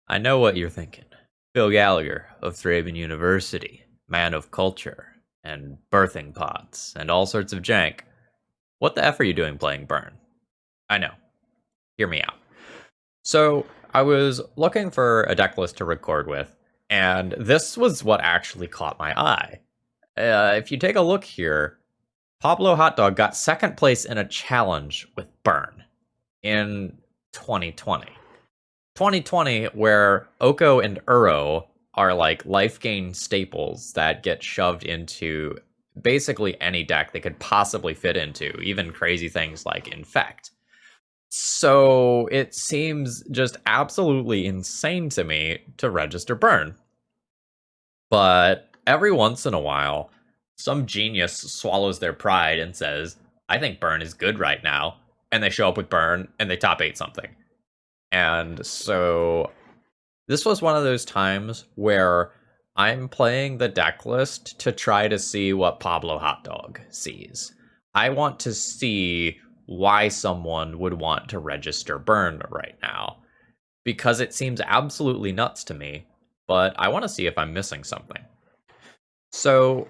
I know what you're thinking. Phil Gallagher of Thraben University, man of culture, and birthing pods, and all sorts of jank. What the F are you doing playing Burn? I know. Hear me out. So, I was looking for a deck list to record with, and this was what actually caught my eye. If you take a look here, Pablo Hotdog got second place in a challenge with Burn in 2020. 2020, where Oko and Uro are like life gain staples that get shoved into basically any deck they could possibly fit into, even crazy things like Infect. So it seems just absolutely insane to me to register Burn. But every once in a while, some genius swallows their pride and says, I think Burn is good right now. And they show up with Burn and they top 8 something. And so this was one of those times where I'm playing the deck list to try to see what Pablo Hotdog sees. I want to see why someone would want to register Burn right now, because it seems absolutely nuts to me, but I want to see if I'm missing something. So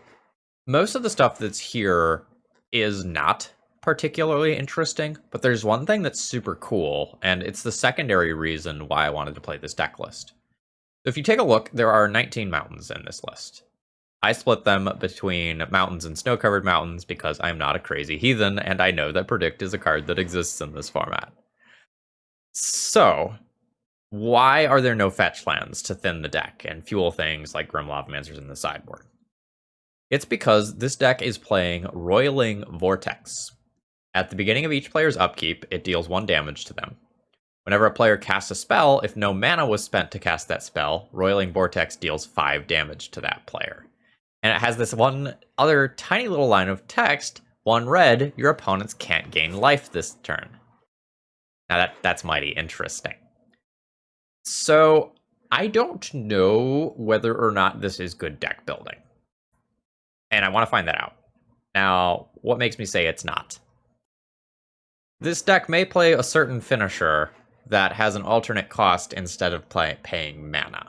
most of the stuff that's here is not particularly interesting, but there's one thing that's super cool, and it's the secondary reason why I wanted to play this deck list. So if you take a look, there are 19 mountains in this list. I split them between mountains and snow-covered mountains because I'm not a crazy heathen, and I know that Predict is a card that exists in this format. So, why are there no fetch lands to thin the deck and fuel things like Grim Lavamancers in the sideboard? It's because this deck is playing Roiling Vortex. At the beginning of each player's upkeep, it deals 1 damage to them. Whenever a player casts a spell, if no mana was spent to cast that spell, Roiling Vortex deals 5 damage to that player. And it has this one other tiny little line of text, 1 red, your opponents can't gain life this turn. Now that's mighty interesting. So, I don't know whether or not this is good deck building. And I want to find that out. Now, what makes me say it's not? This deck may play a certain finisher that has an alternate cost instead of paying mana.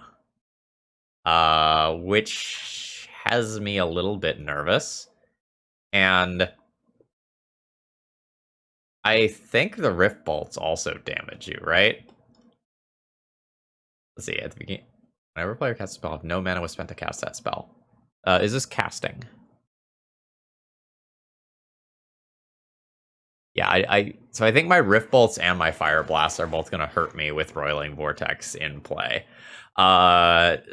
Which has me a little bit nervous. And I think the Rift Bolts also damage you, right? Let's see, at the beginning, whenever a player casts a spell, if no mana was spent to cast that spell. Is this casting? Yeah, so I think my Rift Bolts and my Fireblast are both going to hurt me with Roiling Vortex in play.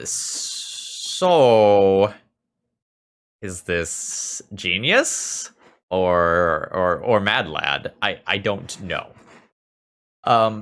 So is this genius or Mad Lad? I don't know.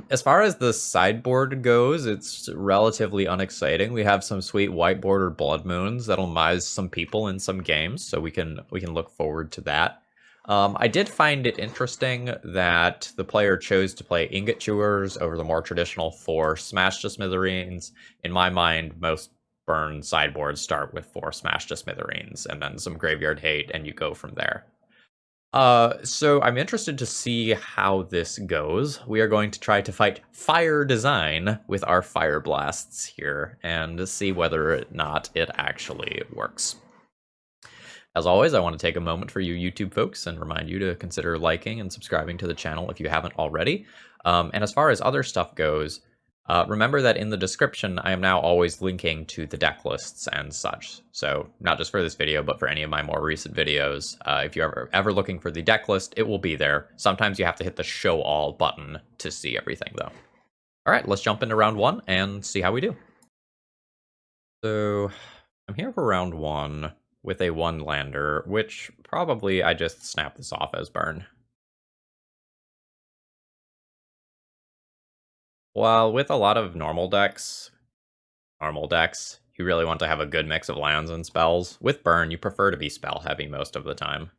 As far as the sideboard goes, it's relatively unexciting. We have some sweet white border Blood Moons that'll mise some people in some games, so we can look forward to that. I did find it interesting that the player chose to play Ingot Chewers over the more traditional 4 Smash to Smithereens. In my mind, most Burn sideboards start with 4 Smash to Smithereens and then some Graveyard Hate, and you go from there. So I'm interested to see how this goes. We are going to try to fight Fire Design with our Fireblasts here and see whether or not it actually works. As always, I want to take a moment for you YouTube folks and remind you to consider liking and subscribing to the channel if you haven't already. And as far as other stuff goes, remember that in the description, I am now always linking to the deck lists and such. So not just for this video, but for any of my more recent videos. If you're ever looking for the deck list, it will be there. Sometimes you have to hit the show all button to see everything though. All right, let's jump into round 1 and see how we do. So I'm here for round 1 with a 1-lander, which probably I just snap this off as Burn. While with a lot of normal decks, you really want to have a good mix of lands and spells. With Burn, you prefer to be spell heavy most of the time.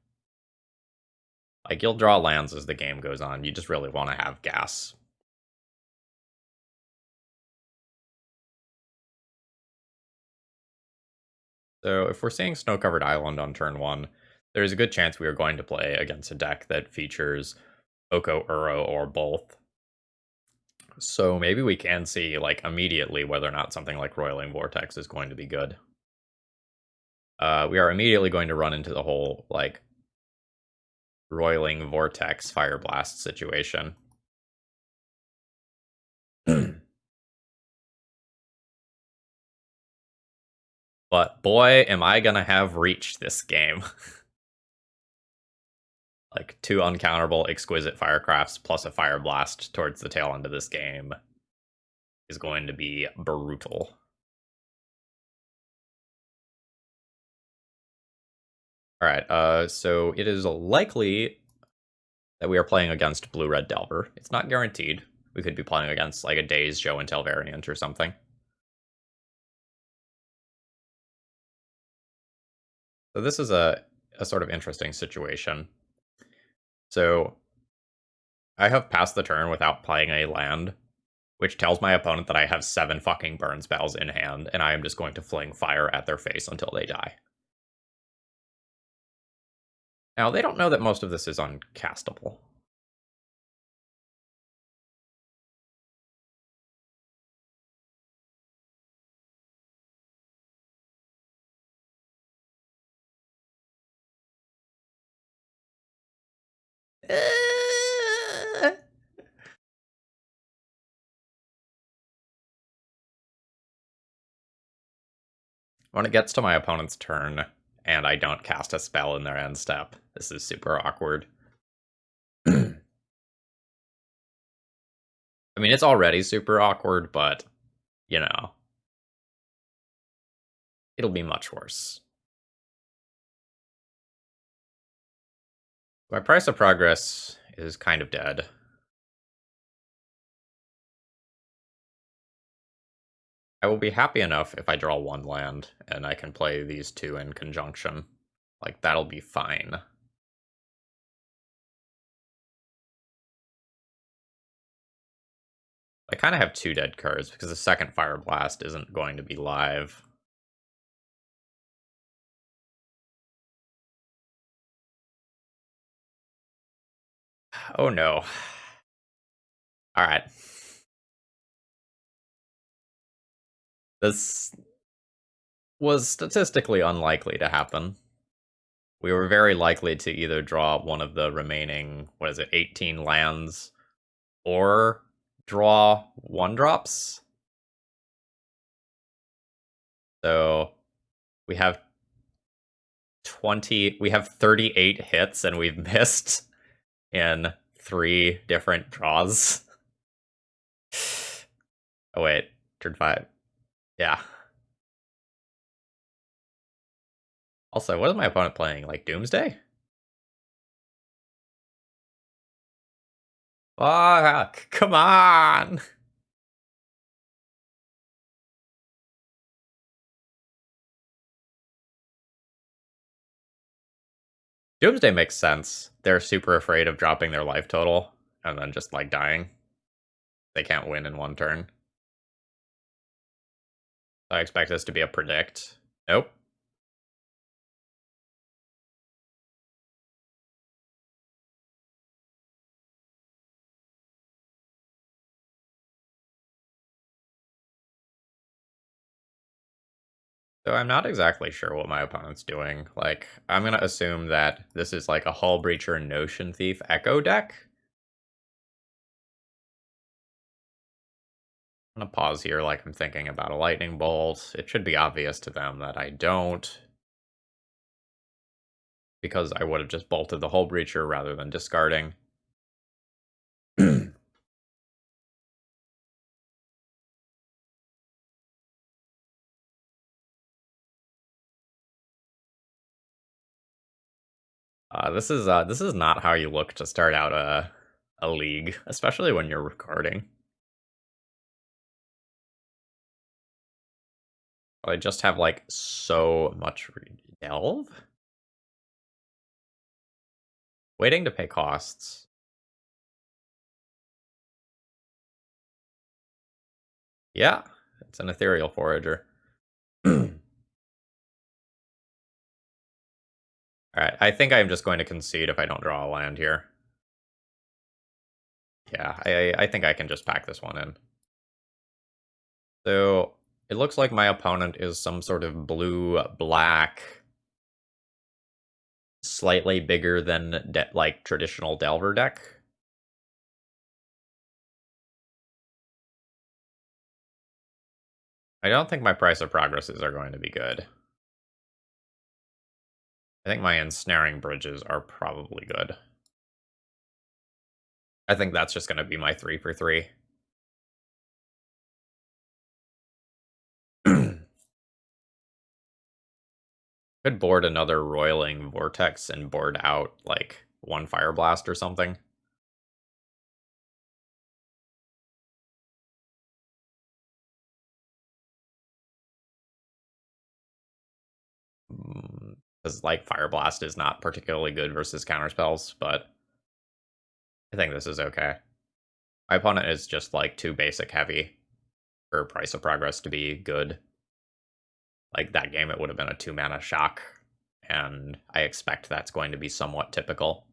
Like, you'll draw lands as the game goes on, you just really want to have gas. So if we're seeing Snow-Covered Island on turn 1, there's a good chance we are going to play against a deck that features Oko, Uro, or both. So maybe we can see, like, immediately whether or not something like Roiling Vortex is going to be good. We are immediately going to run into the whole, like, Roiling Vortex Fireblast situation. But boy, am I gonna have reached this game. Like, 2 uncounterable exquisite firecrafts plus a Fireblast towards the tail end of this game is going to be brutal. Alright, so it is likely that we are playing against Blue-Red Delver. It's not guaranteed. We could be playing against, like, a Daze, Show and Tell variant or something. So this is a sort of interesting situation. So I have passed the turn without playing a land, which tells my opponent that I have 7 fucking burn spells in hand, and I am just going to fling fire at their face until they die. Now, they don't know that most of this is uncastable. When it gets to my opponent's turn, and I don't cast a spell in their end step, this is super awkward. I mean, it's already super awkward, but, you know, it'll be much worse. My price of progress is kind of dead. I will be happy enough if I draw 1 land, and I can play these 2 in conjunction. Like, that'll be fine. I kind of have 2 dead cards, because the second Fireblast isn't going to be live. Oh no. Alright. This was statistically unlikely to happen. We were very likely to either draw one of the remaining, 18 lands, or draw 1-drops. So we have 38 hits, and we've missed in 3 different draws. Oh wait, turn 5. Yeah. Also, what is my opponent playing? Like Doomsday? Fuck! Come on! Doomsday makes sense. They're super afraid of dropping their life total and then just like dying. They can't win in 1 turn. I expect this to be a predict. Nope. So I'm not exactly sure what my opponent's doing. Like, I'm gonna assume that this is like a Hull Breacher Notion Thief Echo deck. I'm gonna pause here like I'm thinking about a lightning bolt. It should be obvious to them that I don't, because I would have just bolted the Hull Breacher rather than discarding. This is not how you look to start out a league, especially when you're recording. I just have like so much delve. Waiting to pay costs. Yeah, it's an ethereal forager. Alright, I think I'm just going to concede if I don't draw a land here. Yeah, I think I can just pack this one in. So it looks like my opponent is some sort of blue-black, slightly bigger than like traditional Delver deck. I don't think my Price of Progresses are going to be good. I think my Ensnaring Bridges are probably good. I think that's just going to be my 3 for 3. Could board another Roiling Vortex and board out, like, one Fireblast or something. Because, like, Fireblast is not particularly good versus counterspells, but I think this is okay. My opponent is just, like, too basic heavy for Price of Progress to be good. Like, that game, it would have been a 2-mana shock, and I expect that's going to be somewhat typical.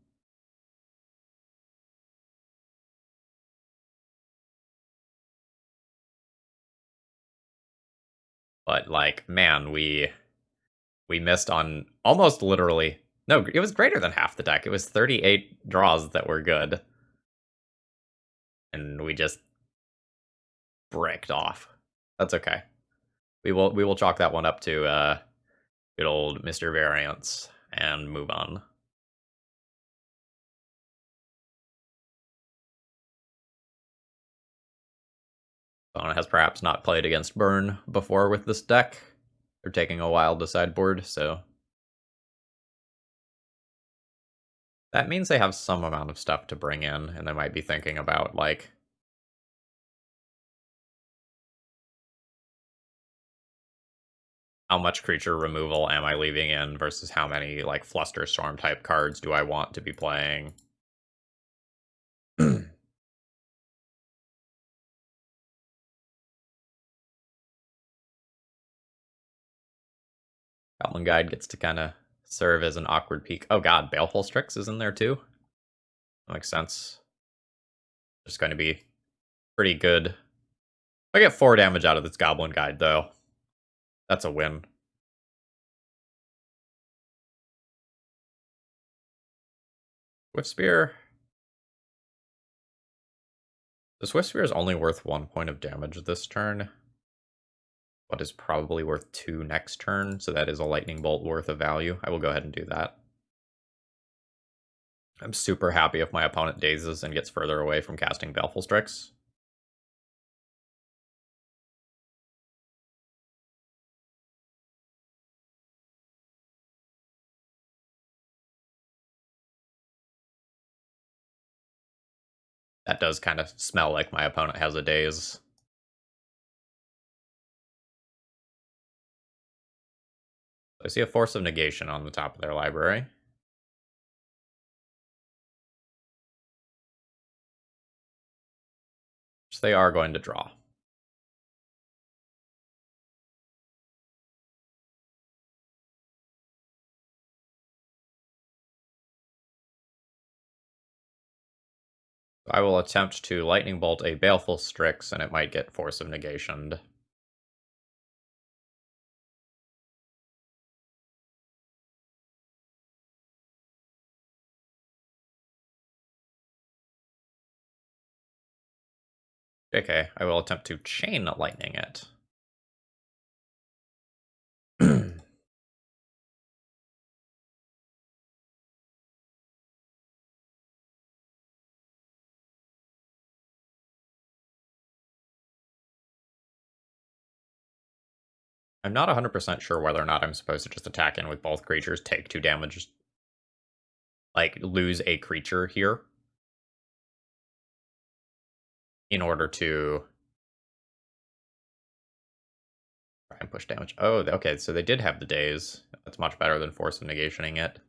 But, like, man, we missed on almost literally... No, it was greater than half the deck. It was 38 draws that were good. And we just bricked off. That's okay. We will chalk that one up to good old Mr. Variance and move on. Opponent has perhaps not played against Burn before with this deck. They're taking a while to sideboard, so that means they have some amount of stuff to bring in, and they might be thinking about, like, how much creature removal am I leaving in versus how many, like, Flusterstorm type cards do I want to be playing. Goblin Guide gets to kind of serve as an awkward peak. Oh god, Baleful Strix is in there too? That makes sense. It's going to be pretty good. I get 4 damage out of this Goblin Guide, though. That's a win. Swift Spear. The Swift Spear is only worth 1 point of damage this turn, but is probably worth 2 next turn, so that is a Lightning Bolt worth of value. I will go ahead and do that. I'm super happy if my opponent dazes and gets further away from casting Baleful Strix. That does kind of smell like my opponent has a daze. I see a Force of Negation on the top of their library. Which they are going to draw. I will attempt to Lightning Bolt a Baleful Strix, and it might get Force of Negation. Okay, I will attempt to Chain Lightning it. I'm not 100% sure whether or not I'm supposed to just attack in with both creatures, take 2 damage, like, lose a creature here, in order to try and push damage. Oh, okay, so they did have the daze. That's much better than Force of Negationing it.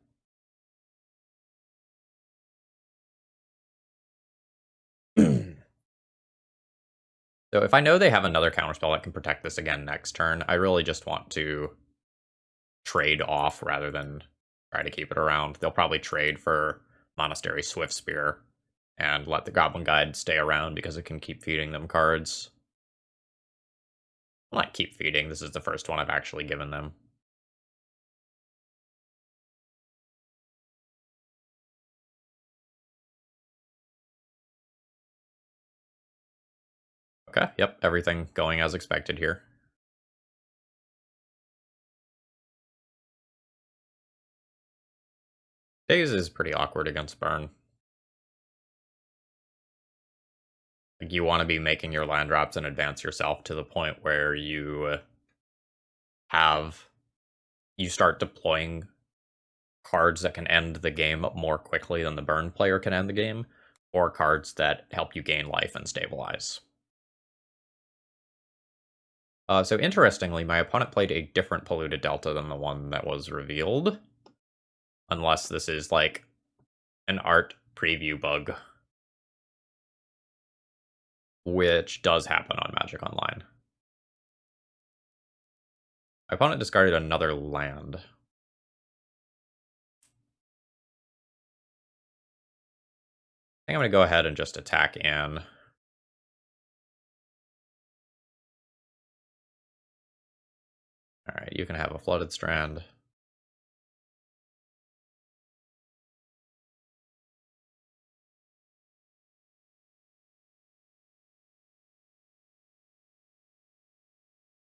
So if I know they have another counterspell that can protect this again next turn, I really just want to trade off rather than try to keep it around. They'll probably trade for Monastery Swift Spear, and let the Goblin Guide stay around because it can keep feeding them cards. Well, not keep feeding, this is the first one I've actually given them. Okay, yep, everything going as expected here. Daze is pretty awkward against burn. Like, you want to be making your land drops and advance yourself to the point where you start deploying cards that can end the game more quickly than the burn player can end the game, or cards that help you gain life and stabilize. So interestingly, my opponent played a different Polluted Delta than the one that was revealed. Unless this is like an art preview bug, which does happen on Magic Online. My opponent discarded another land. I think I'm going to go ahead and just attack Anne. Alright, you can have a Flooded Strand.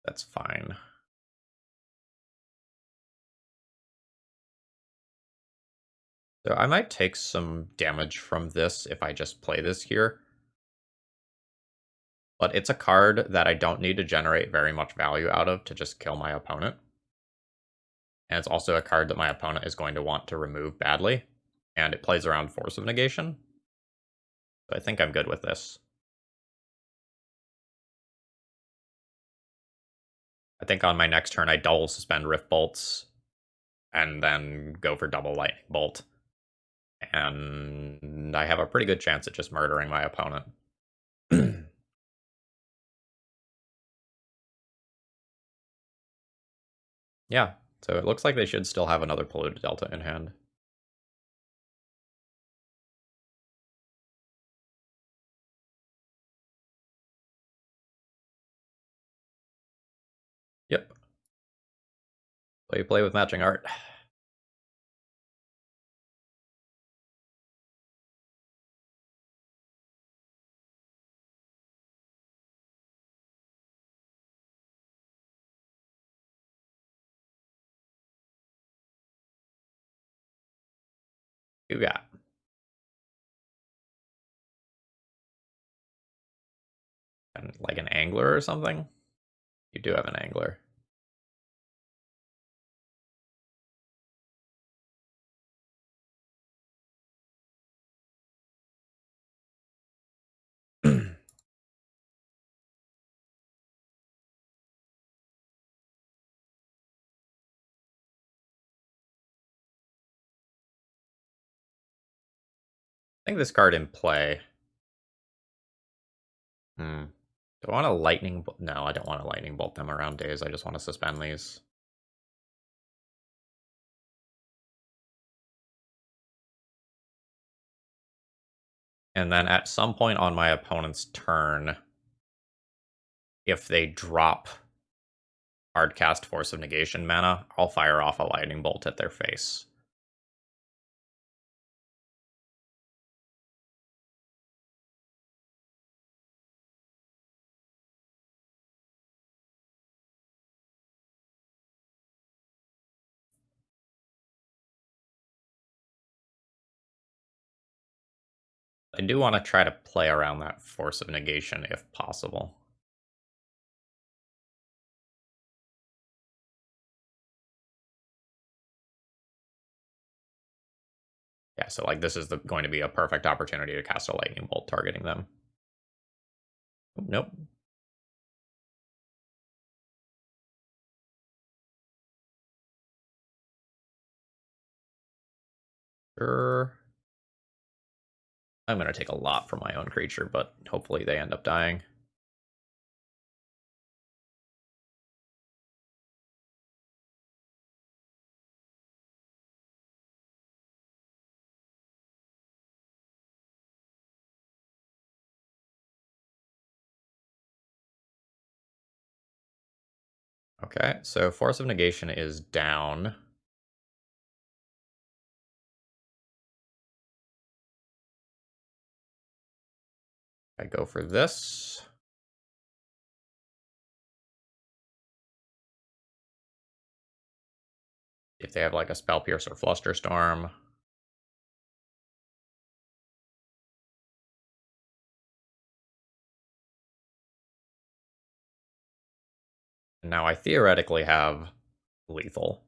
That's fine. So I might take some damage from this if I just play this here. But it's a card that I don't need to generate very much value out of to just kill my opponent. And it's also a card that my opponent is going to want to remove badly. And it plays around Force of Negation. So I think I'm good with this. I think on my next turn I double suspend Rift Bolts. And then go for double Lightning Bolt. And I have a pretty good chance at just murdering my opponent. Yeah, so it looks like they should still have another Polluted Delta in hand. Yep. Play with matching art. You got like an angler or something? You do have an angler. I think this card in play. Do I want a lightning bolt? No, I don't want to lightning bolt them around days. I just want to suspend these. And then at some point on my opponent's turn, if they drop hardcast Force of Negation mana, I'll fire off a lightning bolt at their face. I do want to try to play around that Force of Negation if possible. Yeah, so like this is going to be a perfect opportunity to cast a lightning bolt targeting them. Nope. Sure. I'm going to take a lot from my own creature, but hopefully they end up dying. Okay, so Force of Negation is down. I go for this. If they have like a Spell Pierce or Flusterstorm. And now I theoretically have lethal.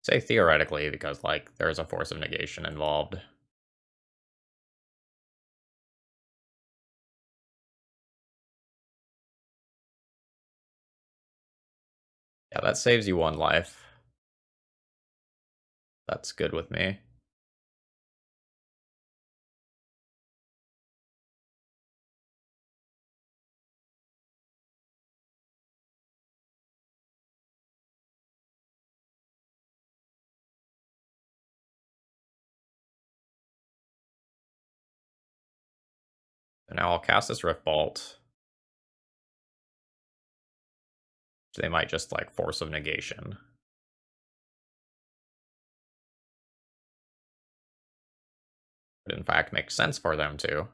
Say theoretically because like there's a Force of Negation involved. Yeah, that saves you 1 life. That's good with me. So now I'll cast this Rift Bolt. They might just like Force of Negation. It in fact makes sense for them to.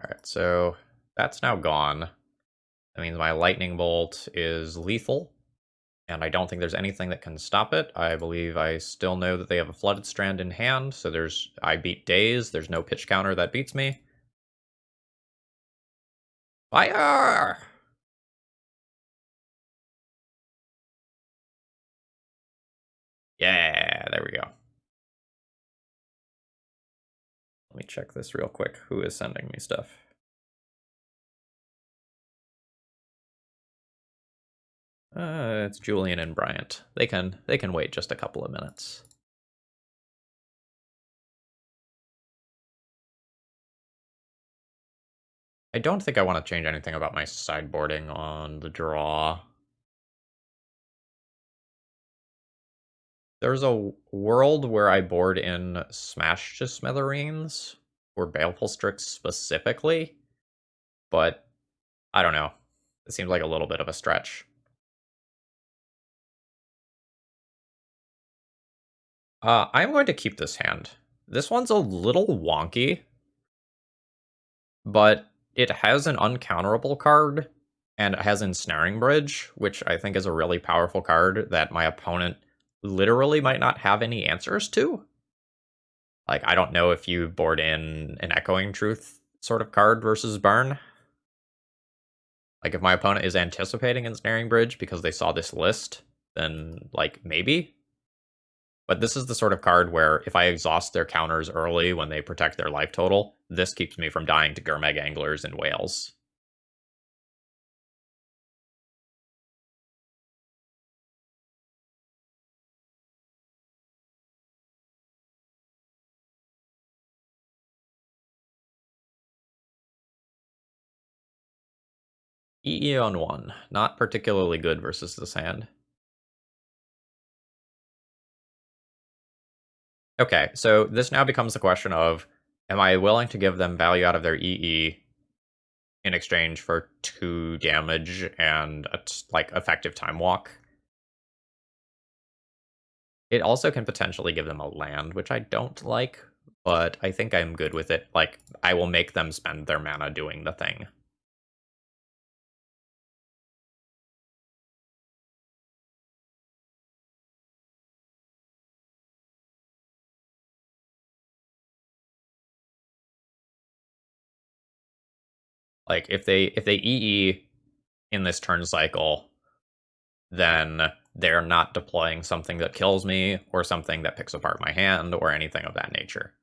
Alright, so that's now gone. That means my Lightning Bolt is lethal, and I don't think there's anything that can stop it. I believe I still know that they have a Flooded Strand in hand, so I beat Daze, there's no pitch counter that beats me. Fire! Yeah, there we go. Let me check this real quick. Who is sending me stuff? It's Julian and Bryant. They can wait just a couple of minutes. I don't think I want to change anything about my sideboarding on the draw. There's a world where I board in Smash to Smithereens, or Baleful Strix specifically, but I don't know. It seems like a little bit of a stretch. I'm going to keep this hand. This one's a little wonky, but it has an uncounterable card, and it has Ensnaring Bridge, which I think is a really powerful card that my opponent literally might not have any answers to. Like, I don't know if you board in an Echoing Truth sort of card versus Burn. Like, if my opponent is anticipating Ensnaring Bridge because they saw this list, then, like, maybe. But this is the sort of card where if I exhaust their counters early when they protect their life total, this keeps me from dying to Gurmag Anglers and Whales. EE on 1. Not particularly good versus this hand. Okay, so this now becomes the question of, am I willing to give them value out of their EE in exchange for 2 damage and a like effective time walk? It also can potentially give them a land, which I don't like, but I think I'm good with it. Like, I will make them spend their mana doing the thing. Like, if they EE in this turn cycle, then they're not deploying something that kills me or something that picks apart my hand or anything of that nature.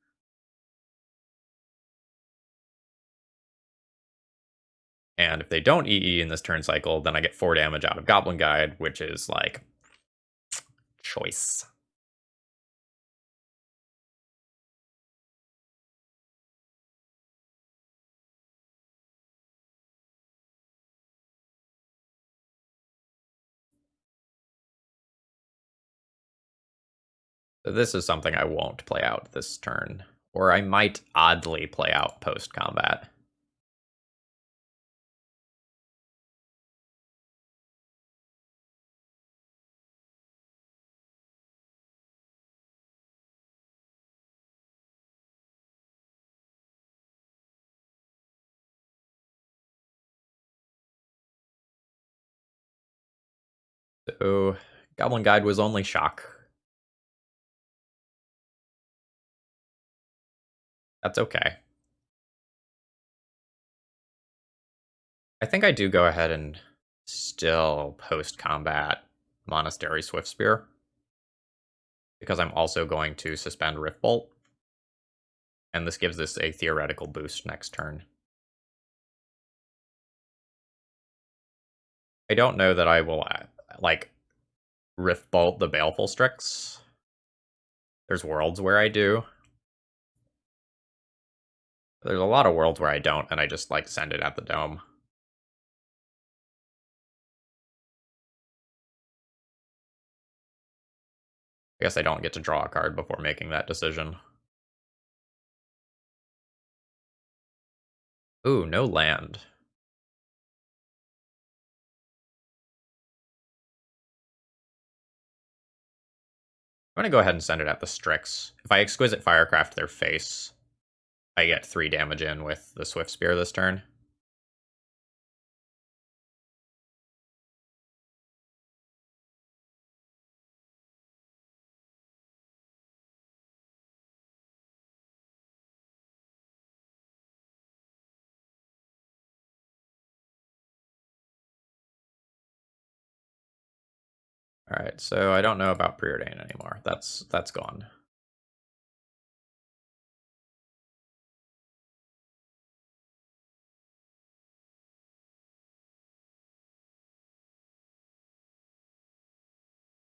And if they don't EE in this turn cycle, then I get 4 damage out of Goblin Guide, which is like choice. This is something I won't play out this turn, or I might oddly play out post-combat. So, Goblin Guide was only shock. That's okay. I think I do go ahead and still post-combat Monastery Swift Spear, because I'm also going to suspend Rift Bolt, and this gives this a theoretical boost next turn. I don't know that I will, like, Rift Bolt the Baleful Strix. There's worlds where I do. There's a lot of worlds where I don't, and I just, like, send it at the dome. I guess I don't get to draw a card before making that decision. Ooh, no land. I'm gonna go ahead and send it at the Strix. If I Exquisite Firecraft their face, I get 3 damage in with the Swift Spear this turn. Alright, so I don't know about Preordain anymore. That's gone.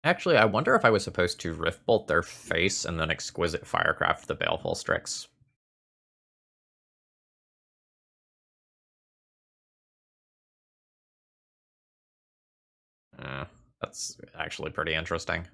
Actually, I wonder if I was supposed to Rift Bolt their face and then Exquisite Firecraft the Baleful Strix. That's actually pretty interesting.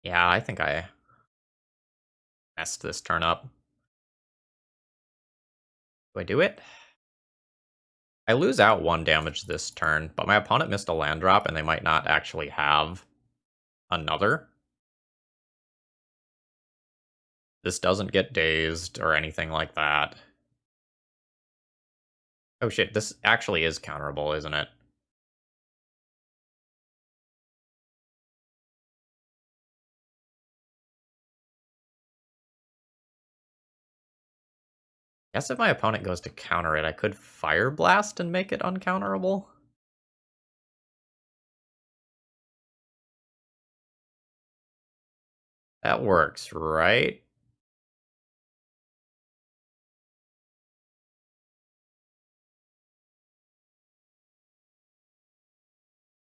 Yeah, I think I messed this turn up. Do I do it? I lose out 1 damage this turn, but my opponent missed a land drop and they might not actually have another. This doesn't get dazed or anything like that. Oh shit, this actually is counterable, isn't it? Guess if my opponent goes to counter it, I could Fireblast and make it uncounterable. That works, right?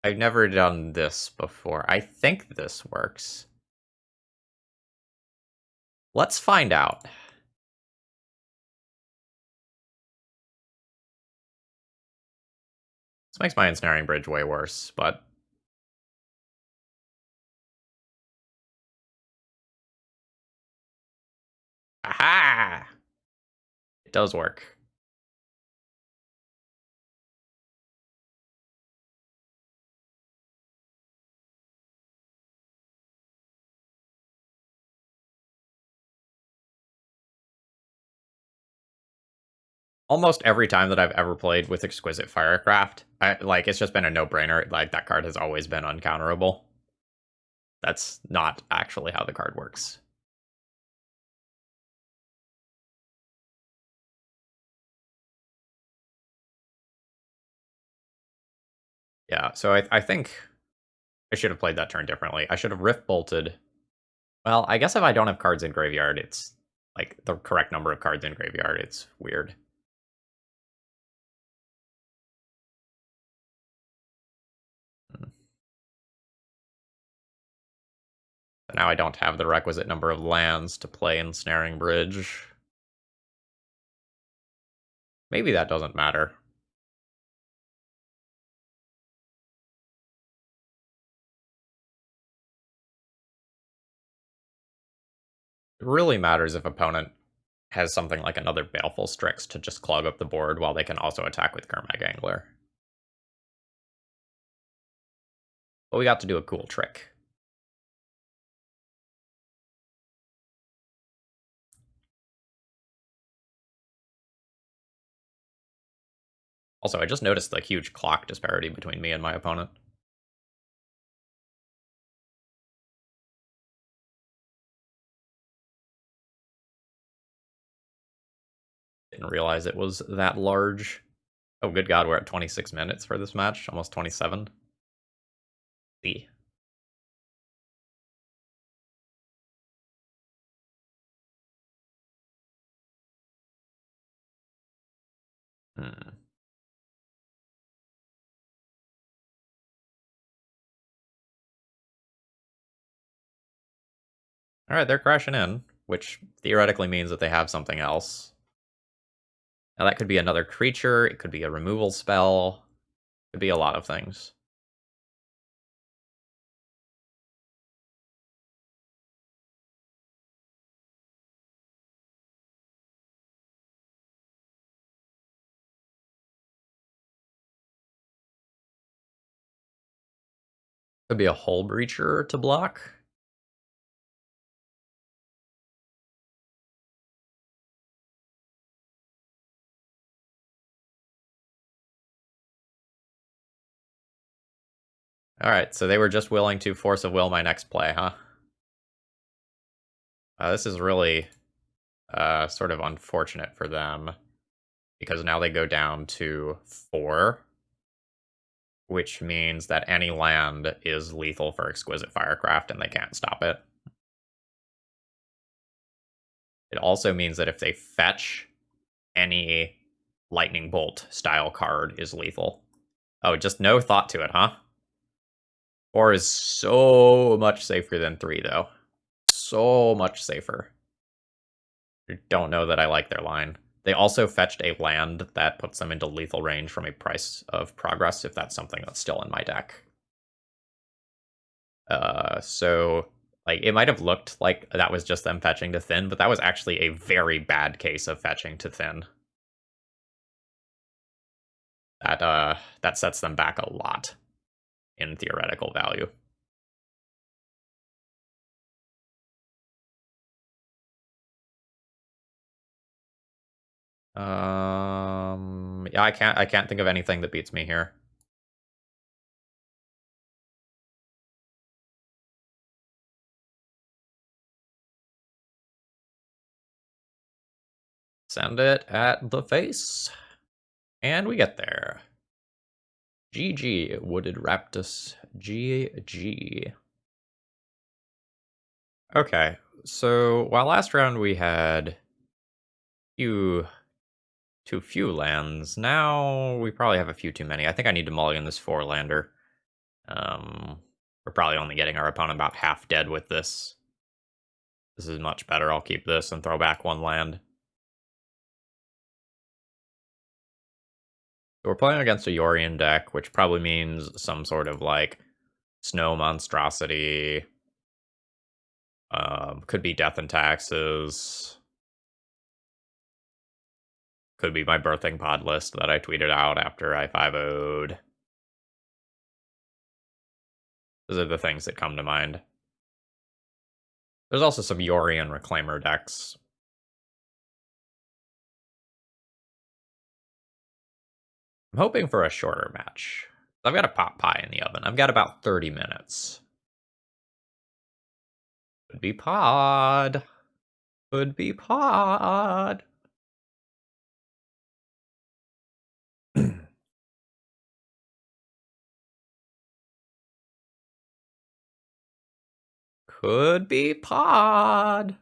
I've never done this before. I think this works. Let's find out. This makes my Ensnaring Bridge way worse, but... Aha! It does work. Almost every time that I've ever played with Exquisite Firecraft, it's just been a no-brainer. Like, that card has always been uncounterable. That's not actually how the card works. Yeah, so I think I should have played that turn differently. I should have Rift Bolted. Well, I guess if I don't have cards in graveyard, it's like the correct number of cards in graveyard. It's weird. But now I don't have the requisite number of lands to play Ensnaring Bridge. Maybe that doesn't matter. It really matters if opponent has something like another Baleful Strix to just clog up the board while they can also attack with Kermag Angler. But we got to do a cool trick. Also, I just noticed the huge clock disparity between me and my opponent. Didn't realize it was that large. Oh, good God, we're at 26 minutes for this match. Almost 27. See. Hmm. Alright, they're crashing in, which theoretically means that they have something else. Now that could be another creature, it could be a removal spell, it could be a lot of things. Could be a Hull Breacher to block. Alright, so they were just willing to Force of Will my next play, huh? This is really sort of unfortunate for them, because now they go down to 4, which means that any land is lethal for Exquisite Firecraft and they can't stop it. It also means that if they fetch, any Lightning Bolt style card is lethal. Oh, just no thought to it, huh? 4 is so much safer than 3, though. So much safer. I don't know that I like their line. They also fetched a land that puts them into lethal range from a Price of Progress, if that's something that's still in my deck. So, like, it might have looked like that was just them fetching to thin, but that was actually a very bad case of fetching to thin. That sets them back a lot in theoretical value. Yeah, I can't think of anything that beats me here. Send it at the face. And we get there. GG, Wooded Raptus. GG. Okay, so while last round we had too few lands, now we probably have a few too many. I think I need to mulligan this 4-lander. We're probably only getting our opponent about half dead with this. This is much better. I'll keep this and throw back 1 land. So we're playing against a Yorion deck, which probably means some sort of, like, Snow Monstrosity. Could be Death and Taxes. Could be my Birthing Pod list that I tweeted out after I 5-0'd. Those are the things that come to mind. There's also some Yorion Reclaimer decks. I'm hoping for a shorter match. I've got a pot pie in the oven. I've got about 30 minutes. Could be pod. Could be pod. Could be pod.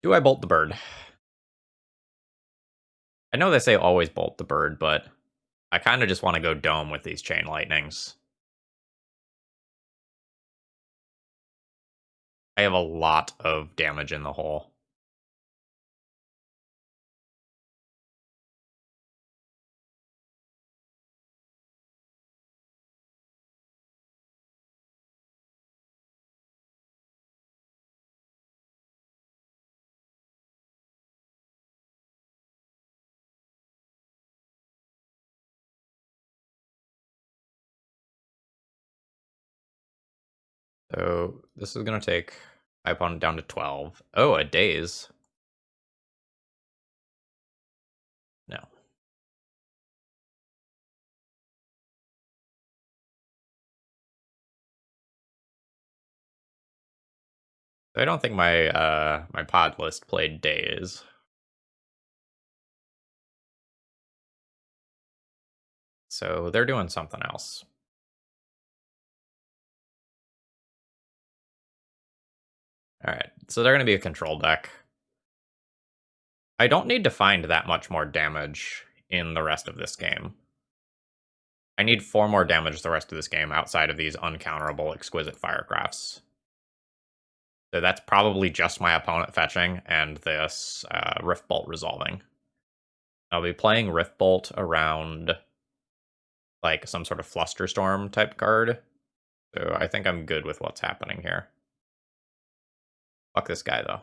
Do I bolt the bird? I know they say always bolt the bird, but I kind of just want to go dome with these chain lightnings. I have a lot of damage in the hole. So this is going to take my opponent down to 12. Oh, a daze. No. I don't think my pod list played daze. So they're doing something else. Alright, so they're going to be a control deck. I don't need to find that much more damage in the rest of this game. I need 4 more damage the rest of this game outside of these uncounterable exquisite firecrafts. So that's probably just my opponent fetching and this Rift Bolt resolving. I'll be playing Rift Bolt around like some sort of Flusterstorm type card. So I think I'm good with what's happening here. Fuck this guy though.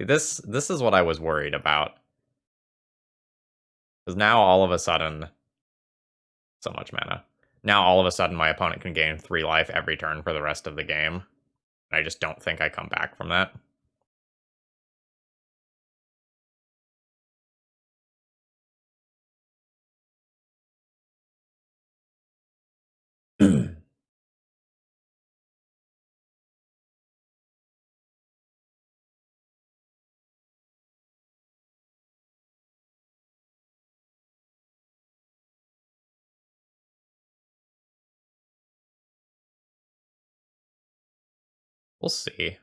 This is what I was worried about. Because now all of a sudden, so much mana. Now all of a sudden my opponent can gain 3 life every turn for the rest of the game. I just don't think I come back from that. We'll see.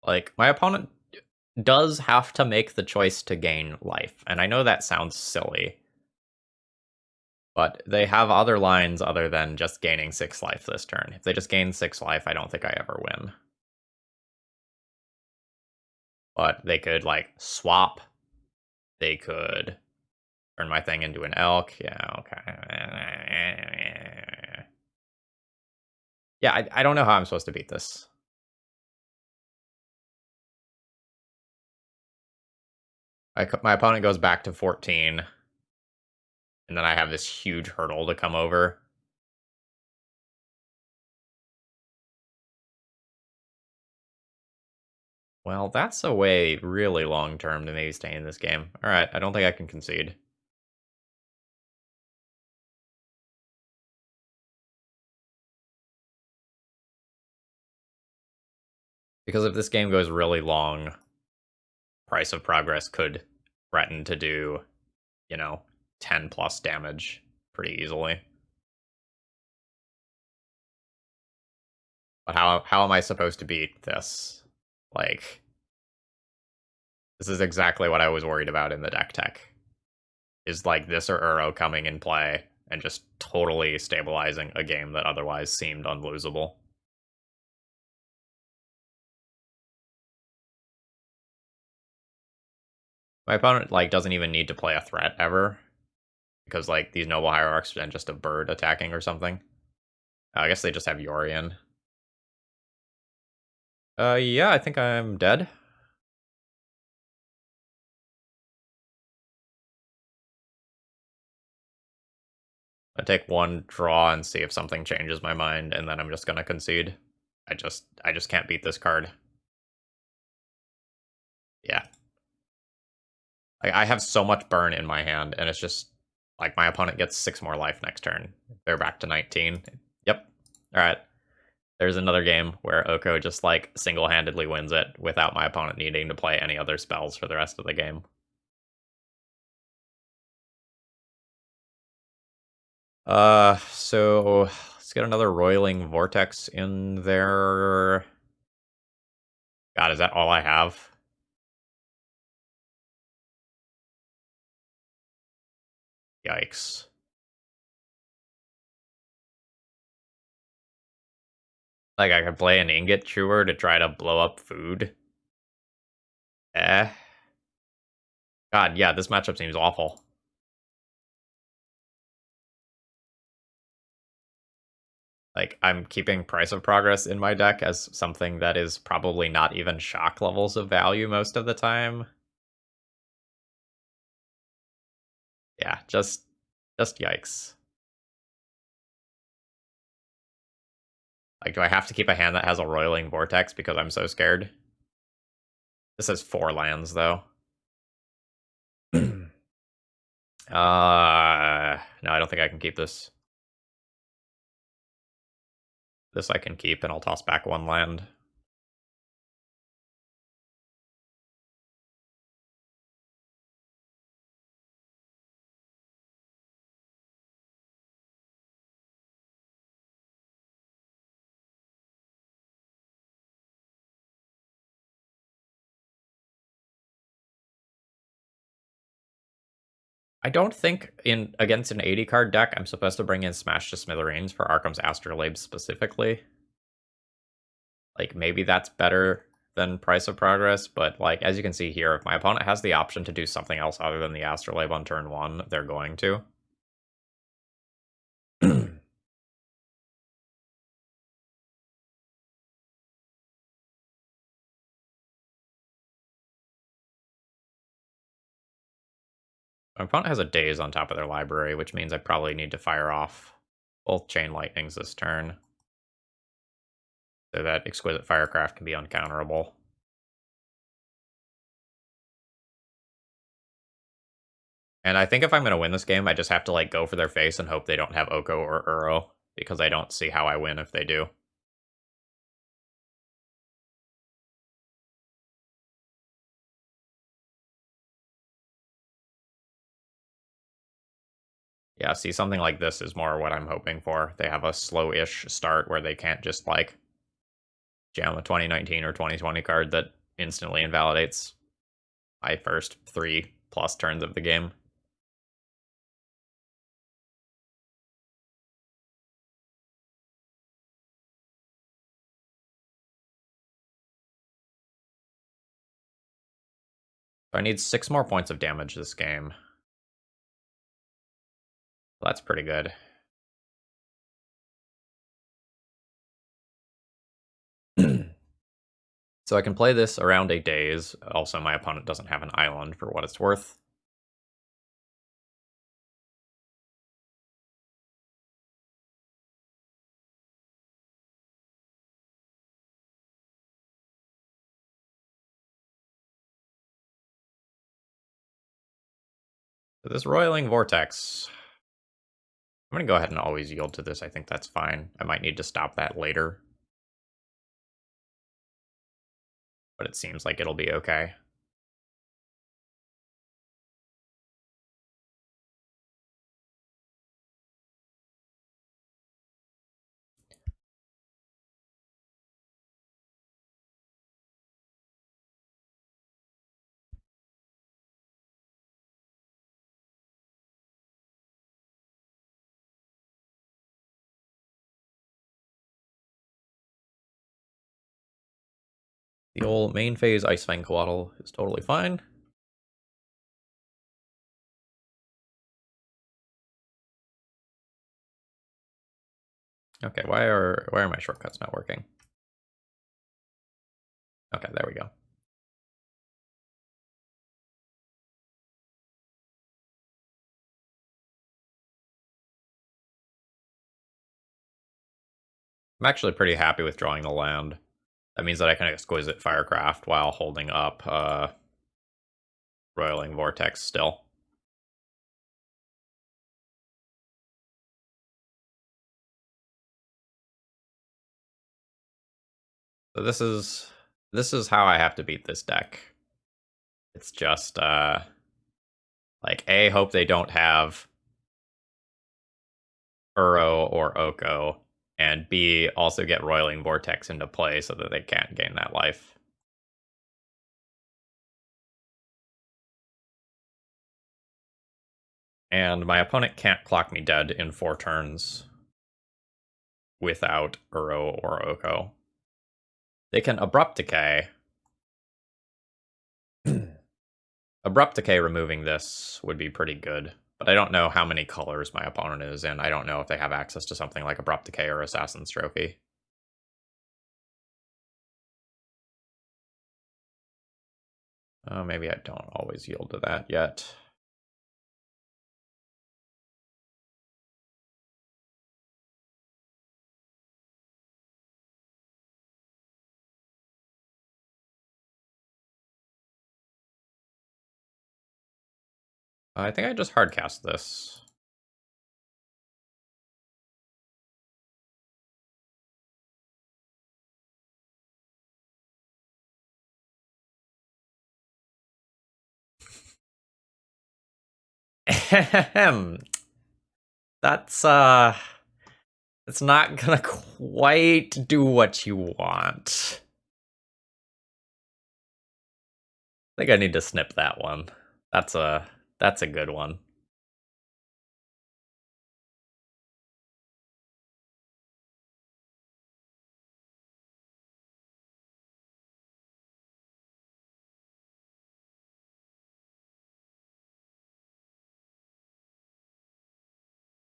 Like, my opponent does have to make the choice to gain life, and I know that sounds silly, but they have other lines other than just gaining 6 life this turn. If they just gain 6 life, I don't think I ever win. But they could, like, swap. They could turn my thing into an elk. Yeah, okay. Yeah, I don't know how I'm supposed to beat this. My opponent goes back to 14, and then I have this huge hurdle to come over. Well, that's a way really long term to maybe stay in this game. Alright, I don't think I can concede. Because if this game goes really long, Price of Progress could threaten to do, 10 plus damage pretty easily. But how am I supposed to beat this? Like, this is exactly what I was worried about in the deck tech. Is like this or Uro coming in play and just totally stabilizing a game that otherwise seemed unlosable. My opponent like doesn't even need to play a threat ever. Because like these noble hierarchs and just a bird attacking or something. I guess they just have Yorion. Yeah, I think I'm dead. I take one draw and see if something changes my mind, and then I'm just gonna concede. I just can't beat this card. Yeah. I have so much burn in my hand, and it's just like my opponent gets 6 more life next turn. They're back to 19. Yep. Alright. There's another game where Oko just like single-handedly wins it without my opponent needing to play any other spells for the rest of the game. So let's get another Roiling Vortex in there. God, is that all I have? Yikes. Like, I could play an ingot chewer to try to blow up food. Eh. God, yeah, this matchup seems awful. Like, I'm keeping Price of Progress in my deck as something that is probably not even shock levels of value most of the time. Yeah, just yikes. Like, do I have to keep a hand that has a Roiling Vortex because I'm so scared? This is 4 lands, though. No, I don't think I can keep this. This I can keep, and I'll toss back 1 land. I don't think in against an 80 card deck I'm supposed to bring in Smash to Smithereens for Arkham's Astrolabe specifically. Like, maybe that's better than Price of Progress, but, like, as you can see here, if my opponent has the option to do something else other than the Astrolabe on turn 1, they're going to. My opponent has a Daze on top of their library, which means I probably need to fire off both Chain Lightnings this turn, so that Exquisite Firecraft can be uncounterable. And I think if I'm going to win this game, I just have to, like, go for their face and hope they don't have Oko or Uro, because I don't see how I win if they do. Yeah, see, something like this is more what I'm hoping for. They have a slow-ish start where they can't just, like, jam a 2019 or 2020 card that instantly invalidates my first 3+ turns of the game. So I need 6 more points of damage this game. Well, that's pretty good. So I can play this around a Daze. Also, my opponent doesn't have an island for what it's worth. So this Roiling Vortex, I'm going to go ahead and always yield to this. I think that's fine. I might need to stop that later, but it seems like it'll be okay. The old main phase Ice Fang Coatl is totally fine. Okay, why are my shortcuts not working? Okay, there we go. I'm actually pretty happy with drawing the land. That means that I can Exquisite Firecraft while holding up Roiling Vortex still. So this is how I have to beat this deck. It's just like, A, hope they don't have Uro or Oko, and B, also get Roiling Vortex into play so that they can't gain that life. And my opponent can't clock me dead in 4 turns without Uro or Oko. They can Abrupt Decay. Abrupt Decay removing this would be pretty good, but I don't know how many colors my opponent is, and I don't know if they have access to something like Abrupt Decay or Assassin's Trophy. Maybe I don't always yield to that yet. I think I just hardcast this. That's it's not gonna quite do what you want. I think I need to snip that one. That's a good one.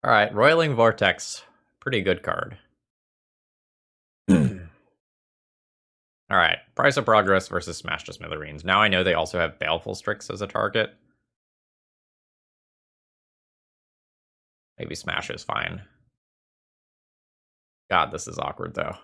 Alright, Roiling Vortex. Pretty good card. Alright, Price of Progress versus Smash to Smithereens. Now I know they also have Baleful Strix as a target. Maybe Smash is fine. God, this is awkward though.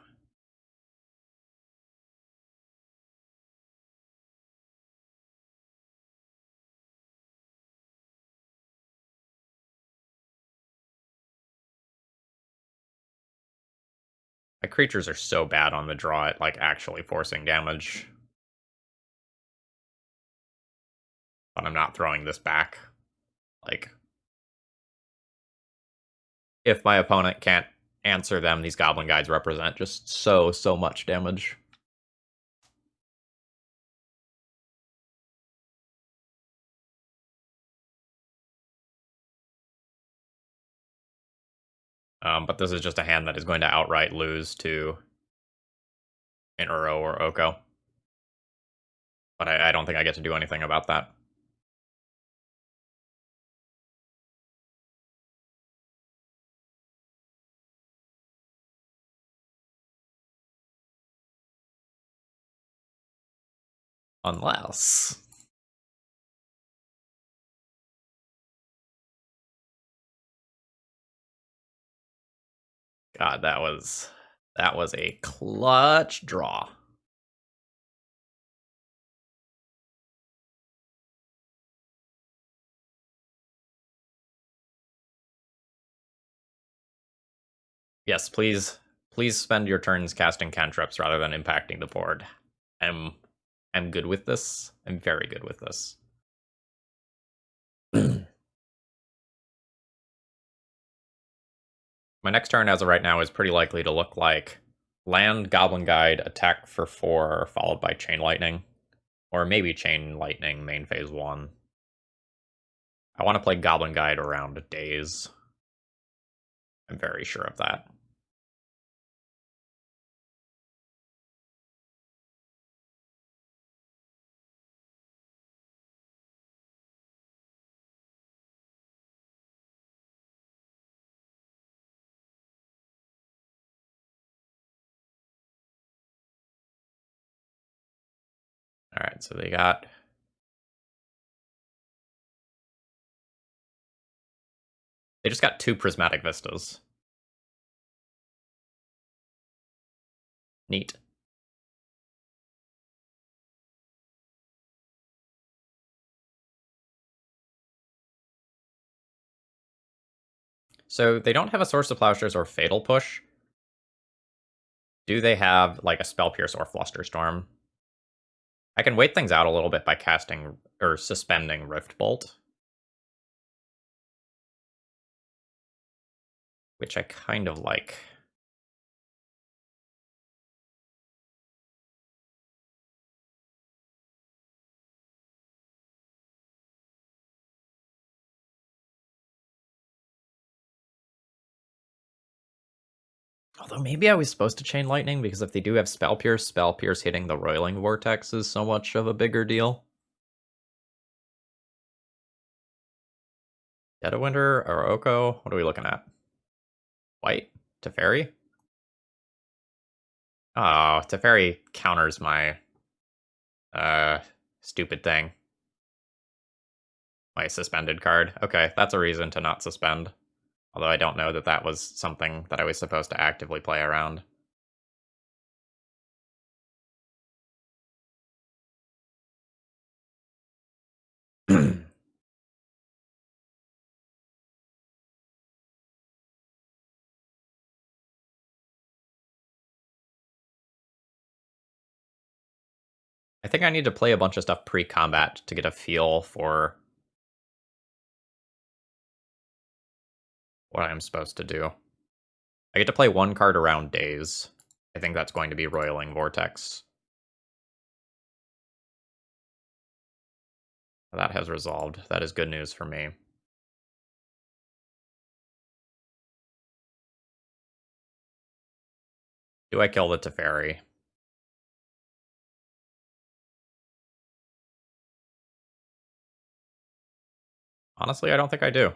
My creatures are so bad on the draw at like actually forcing damage. But I'm not throwing this back. Like, if my opponent can't answer them, these Goblin Guides represent just so much damage. But this is just a hand that is going to outright lose to an Uro or Oko. But I don't think I get to do anything about that. Unless... God, that was a clutch draw. Yes, please spend your turns casting cantrips rather than impacting the board. I'm good with this. I'm very good with this. My next turn as of right now is pretty likely to look like land, Goblin Guide, attack for 4, followed by Chain Lightning. Or maybe Chain Lightning, main phase 1. I want to play Goblin Guide around Daze. I'm very sure of that. Alright, so they got... They just got 2 Prismatic Vistas. Neat. So they don't have a Source of Plowshares or Fatal Push. Do they have, like, a Spell Pierce or Flusterstorm? I can wait things out a little bit by casting, or suspending Rift Bolt. Which I kind of like. Although maybe I was supposed to chain lightning because if they do have spell pierce hitting the Roiling Vortex is so much of a bigger deal. Dead of Winter or Oko? What are we looking at? White? Teferi? Oh, Teferi counters my uh stupid thing. My suspended card. Okay, that's a reason to not suspend. Although I don't know that that was something that I was supposed to actively play around. I think I need to play a bunch of stuff pre-combat to get a feel for what I'm supposed to do. I get to play one card around days. I think that's going to be Roiling Vortex. That has resolved. That is good news for me. Do I kill the Teferi? Honestly, I don't think I do.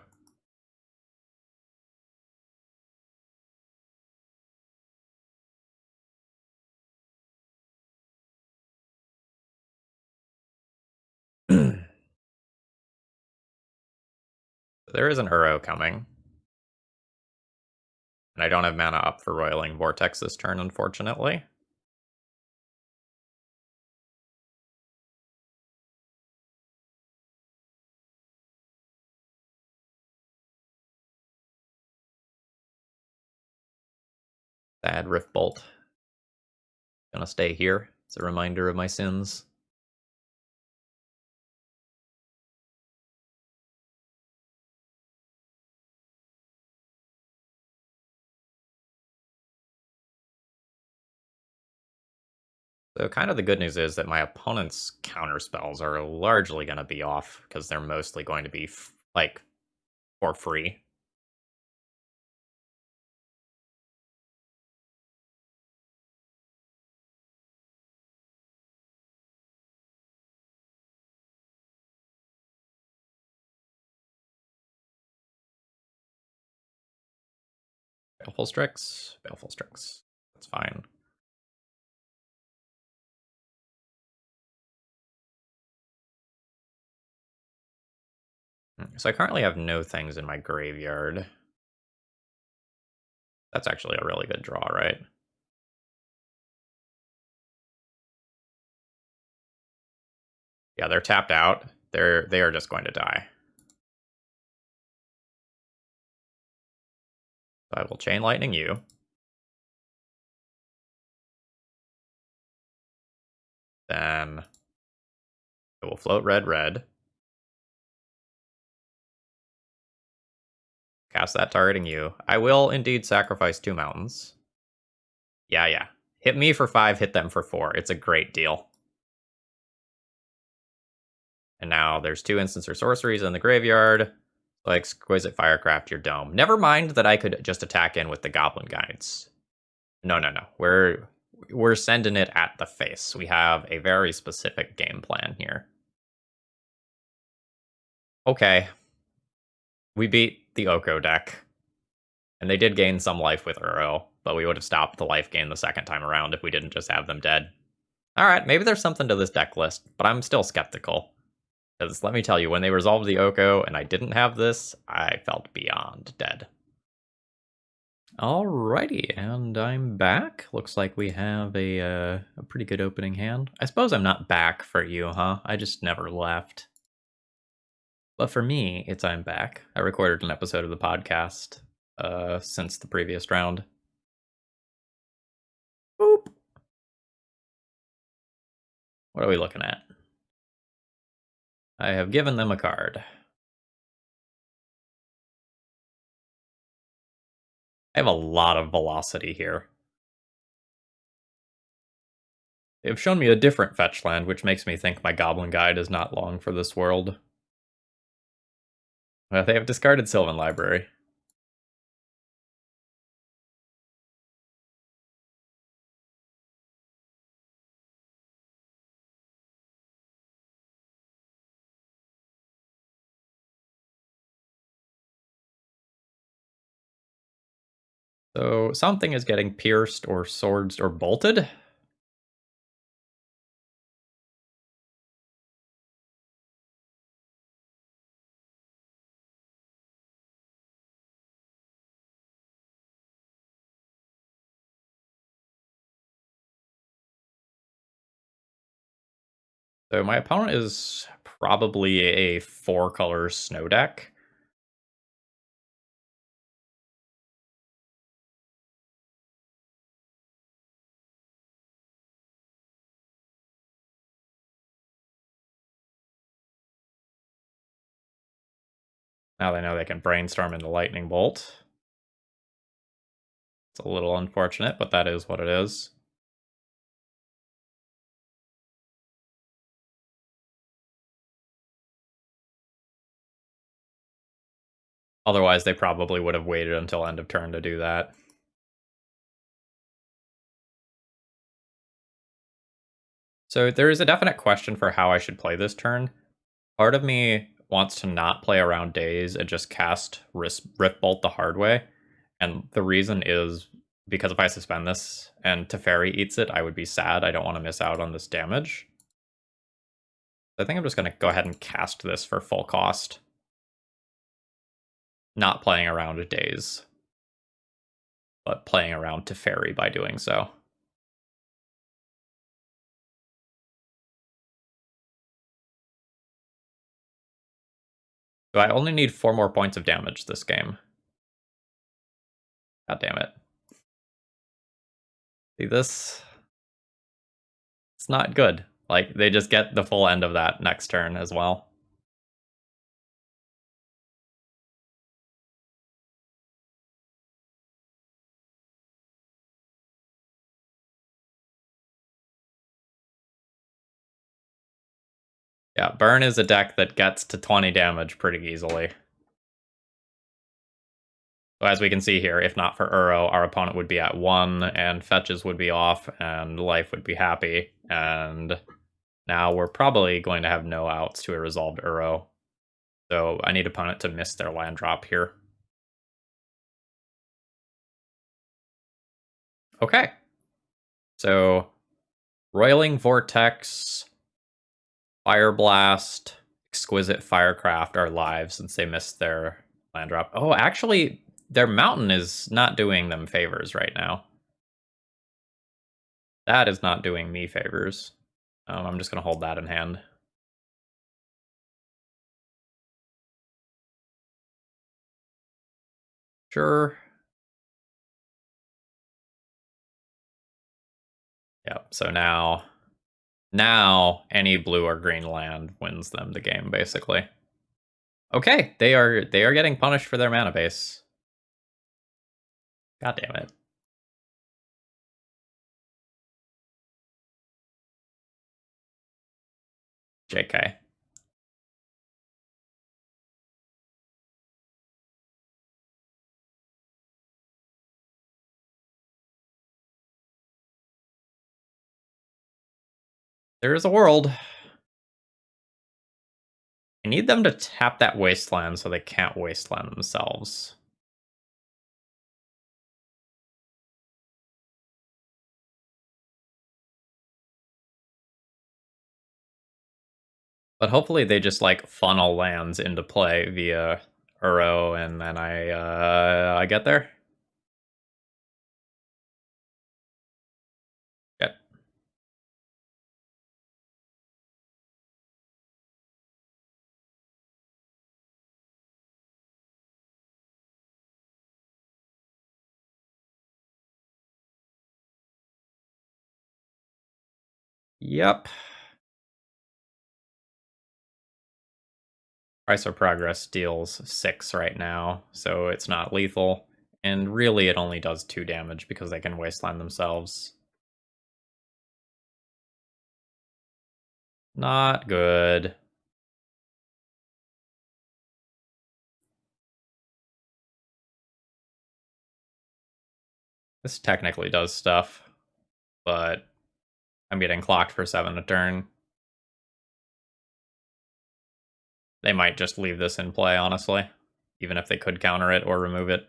There is an Uro coming. And I don't have mana up for Roiling Vortex this turn, unfortunately. Bad Rift Bolt. Gonna stay here. It's a reminder of my sins. So kind of the good news is that my opponent's counter spells are largely going to be off because they're mostly going to be like for free. Baleful Strix, Baleful Strix. That's fine. So I currently have no things in my graveyard. That's actually a really good draw, right? Yeah, they're tapped out. They are just going to die. So I will Chain Lightning you. Then I will float red, red. Cast that targeting you. I will indeed sacrifice 2 mountains. Yeah, yeah. Hit me for 5, hit them for 4. It's a great deal. And now there's 2 instants or sorceries in the graveyard. Like Exquisite Firecraft your dome. Never mind that I could just attack in with the Goblin Guides. No, no, no. We're sending it at the face. We have a very specific game plan here. Okay. We beat the Oko deck. And they did gain some life with Uro, but we would have stopped the life gain the second time around if we didn't just have them dead. Alright, maybe there's something to this deck list, but I'm still skeptical. Because let me tell you, when they resolved the Oko and I didn't have this, I felt beyond dead. Alrighty, and I'm back. Looks like we have a pretty good opening hand. I suppose I'm not back for you, huh? I just never left. But for me, it's I'm back. I recorded an episode of the podcast since the previous round. Boop. What are we looking at? I have given them a card. I have a lot of velocity here. They've shown me a different fetch land, which makes me think my Goblin Guide is not long for this world. They have discarded Sylvan Library. So something is getting pierced or swords or bolted. So my opponent is probably a 4-color snow deck. Now they know they can brainstorm into lightning bolt. It's a little unfortunate, but that is what it is. Otherwise, they probably would have waited until end of turn to do that. So there is a definite question for how I should play this turn. Part of me wants to not play around days and just cast Rift Bolt the hard way. And the reason is because if I suspend this and Teferi eats it, I would be sad. I don't want to miss out on this damage. I think I'm just going to go ahead and cast this for full cost. Not playing around days, but playing around Teferi by doing so. So I only need 4 more points of damage this game. God damn it. See this? It's not good. Like, they just get the full end of that next turn as well. Yeah, Burn is a deck that gets to 20 damage pretty easily. So as we can see here, if not for Uro, our opponent would be at 1, and fetches would be off, and life would be happy. And now we're probably going to have no outs to a resolved Uro. So I need opponent to miss their land drop here. Okay. So Roiling Vortex, Fireblast, Exquisite Firecraft are live since they missed their land drop. Oh, actually, their mountain is not doing them favors right now. That is not doing me favors. I'm just going to hold that in hand. Sure. Yep. So now any blue or green land wins them the game, basically. Okay, they are getting punished for their mana base. God damn it. JK. There is a world. I need them to tap that wasteland so they can't wasteland themselves. But hopefully they just like funnel lands into play via Uro, and then I get there. Yep. Yep. Price of Progress deals 6 right now, so it's not lethal. And really, it only does 2 damage because they can wasteland themselves. Not good. This technically does stuff, but I'm getting clocked for 7 a turn. They might just leave this in play, honestly, even if they could counter it or remove it.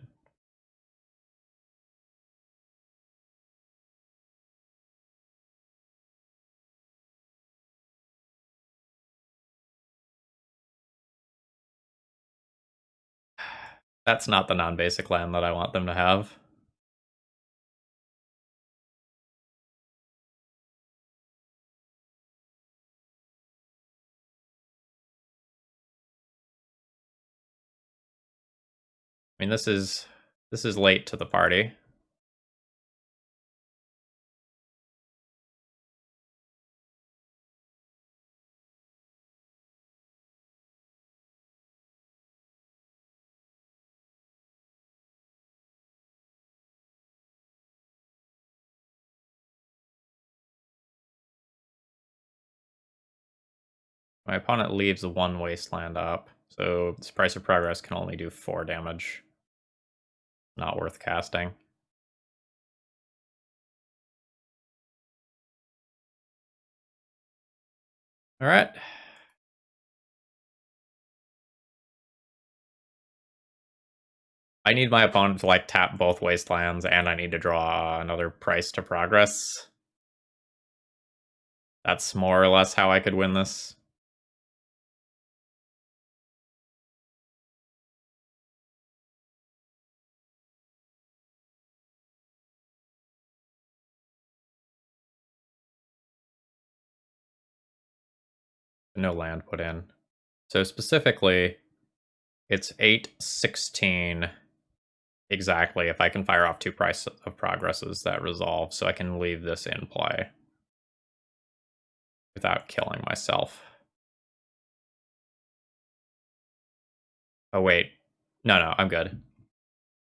That's not the non-basic land that I want them to have. I mean, this is late to the party. My opponent leaves one wasteland up, so this price of progress can only do 4 damage. Not worth casting. Alright. I need my opponent to like tap both wastelands, and I need to draw another price to progress. That's more or less how I could win this. No land put in. So specifically, it's 8-16 exactly if I can fire off 2 price of progresses that resolve, so I can leave this in play without killing myself. Oh wait. No, I'm good.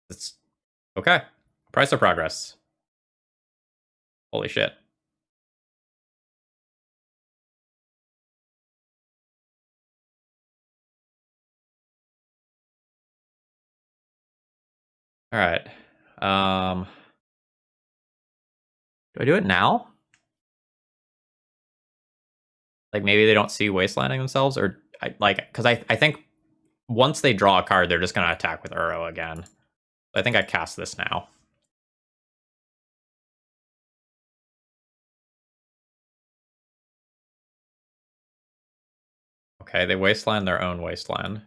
It's okay. Price of progress. Holy shit. Alright. Do I do it now? Like maybe they don't see wastelanding themselves, or because I think once they draw a card, they're just gonna attack with Uro again. I think I cast this now. Okay, they wasteland their own wasteland.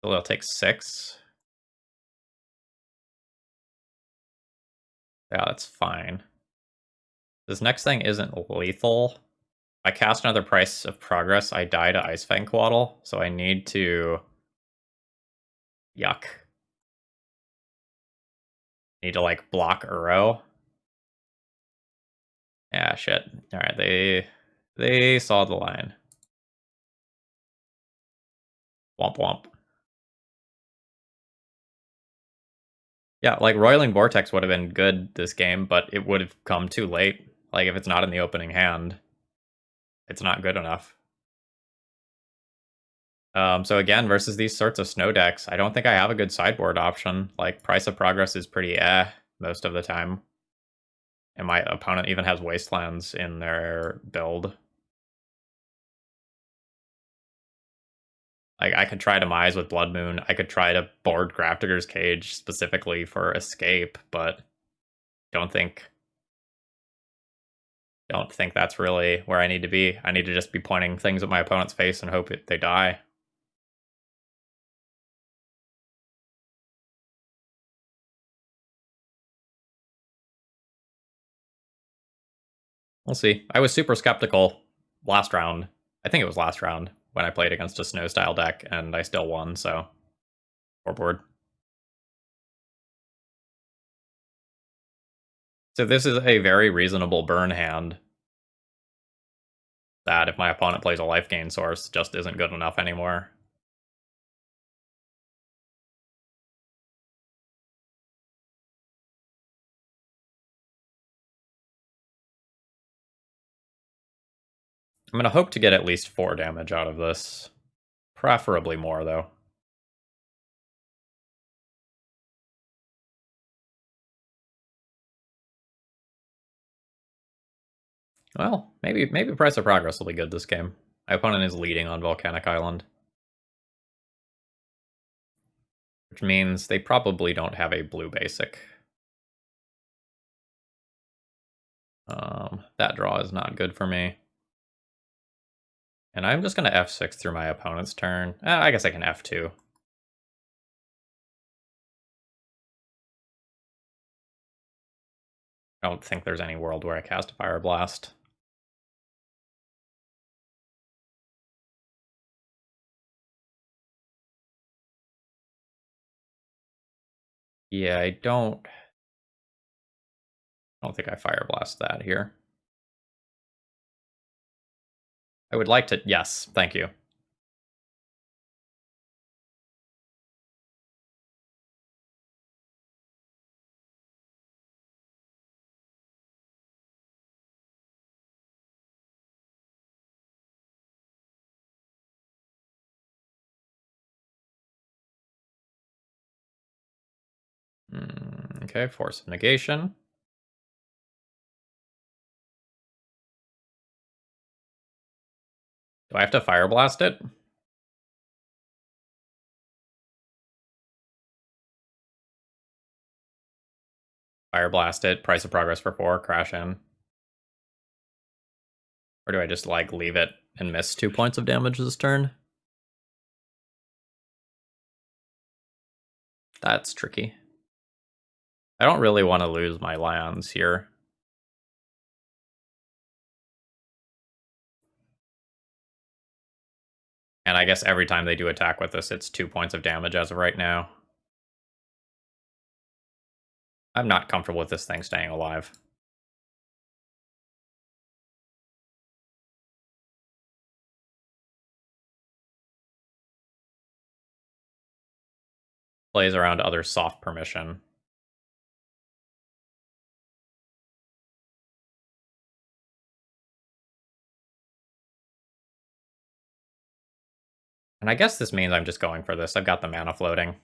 So they'll take 6. Yeah, that's fine. This next thing isn't lethal. I cast another price of progress. I die to Ice Fang Quaddle, so I need to. Yuck. Need to like block Uro. Yeah, shit. Alright, they saw the line. Womp womp. Yeah, like Roiling Vortex would have been good this game, but it would have come too late. Like if it's not in the opening hand, it's not good enough. So again, versus these sorts of snow decks, I don't think I have a good sideboard option. Like Price of Progress is pretty most of the time. And my opponent even has Wastelands in their build. Like I could try Demise with Blood Moon. I could try to board Grafdigger's Cage specifically for escape, but don't think that's really where I need to be. I need to just be pointing things at my opponent's face and hope they die. We'll see. I was super skeptical last round. I think it was last round when I played against a snow style deck, and I still won, so board. So this is a very reasonable burn hand that if my opponent plays a life gain source just isn't good enough anymore. I'm going to hope to get at least 4 damage out of this. Preferably more, though. Well, maybe Price of Progress will be good this game. My opponent is leading on Volcanic Island. Which means they probably don't have a blue basic. That draw is not good for me. And I'm just going to F6 through my opponent's turn. I guess I can F2. I don't think there's any world where I cast a Fireblast. Yeah, I don't think I Fireblast that here. I would like to, yes, thank you. Okay, Force of Negation. Do I have to Fireblast it? Fireblast it, price of progress for 4, crash in. Or do I just, like, leave it and miss 2 points of damage this turn? That's tricky. I don't really want to lose my lands here. And I guess every time they do attack with this, it's 2 points of damage as of right now. I'm not comfortable with this thing staying alive. Plays around other soft permission. And I guess this means I'm just going for this. I've got the mana floating.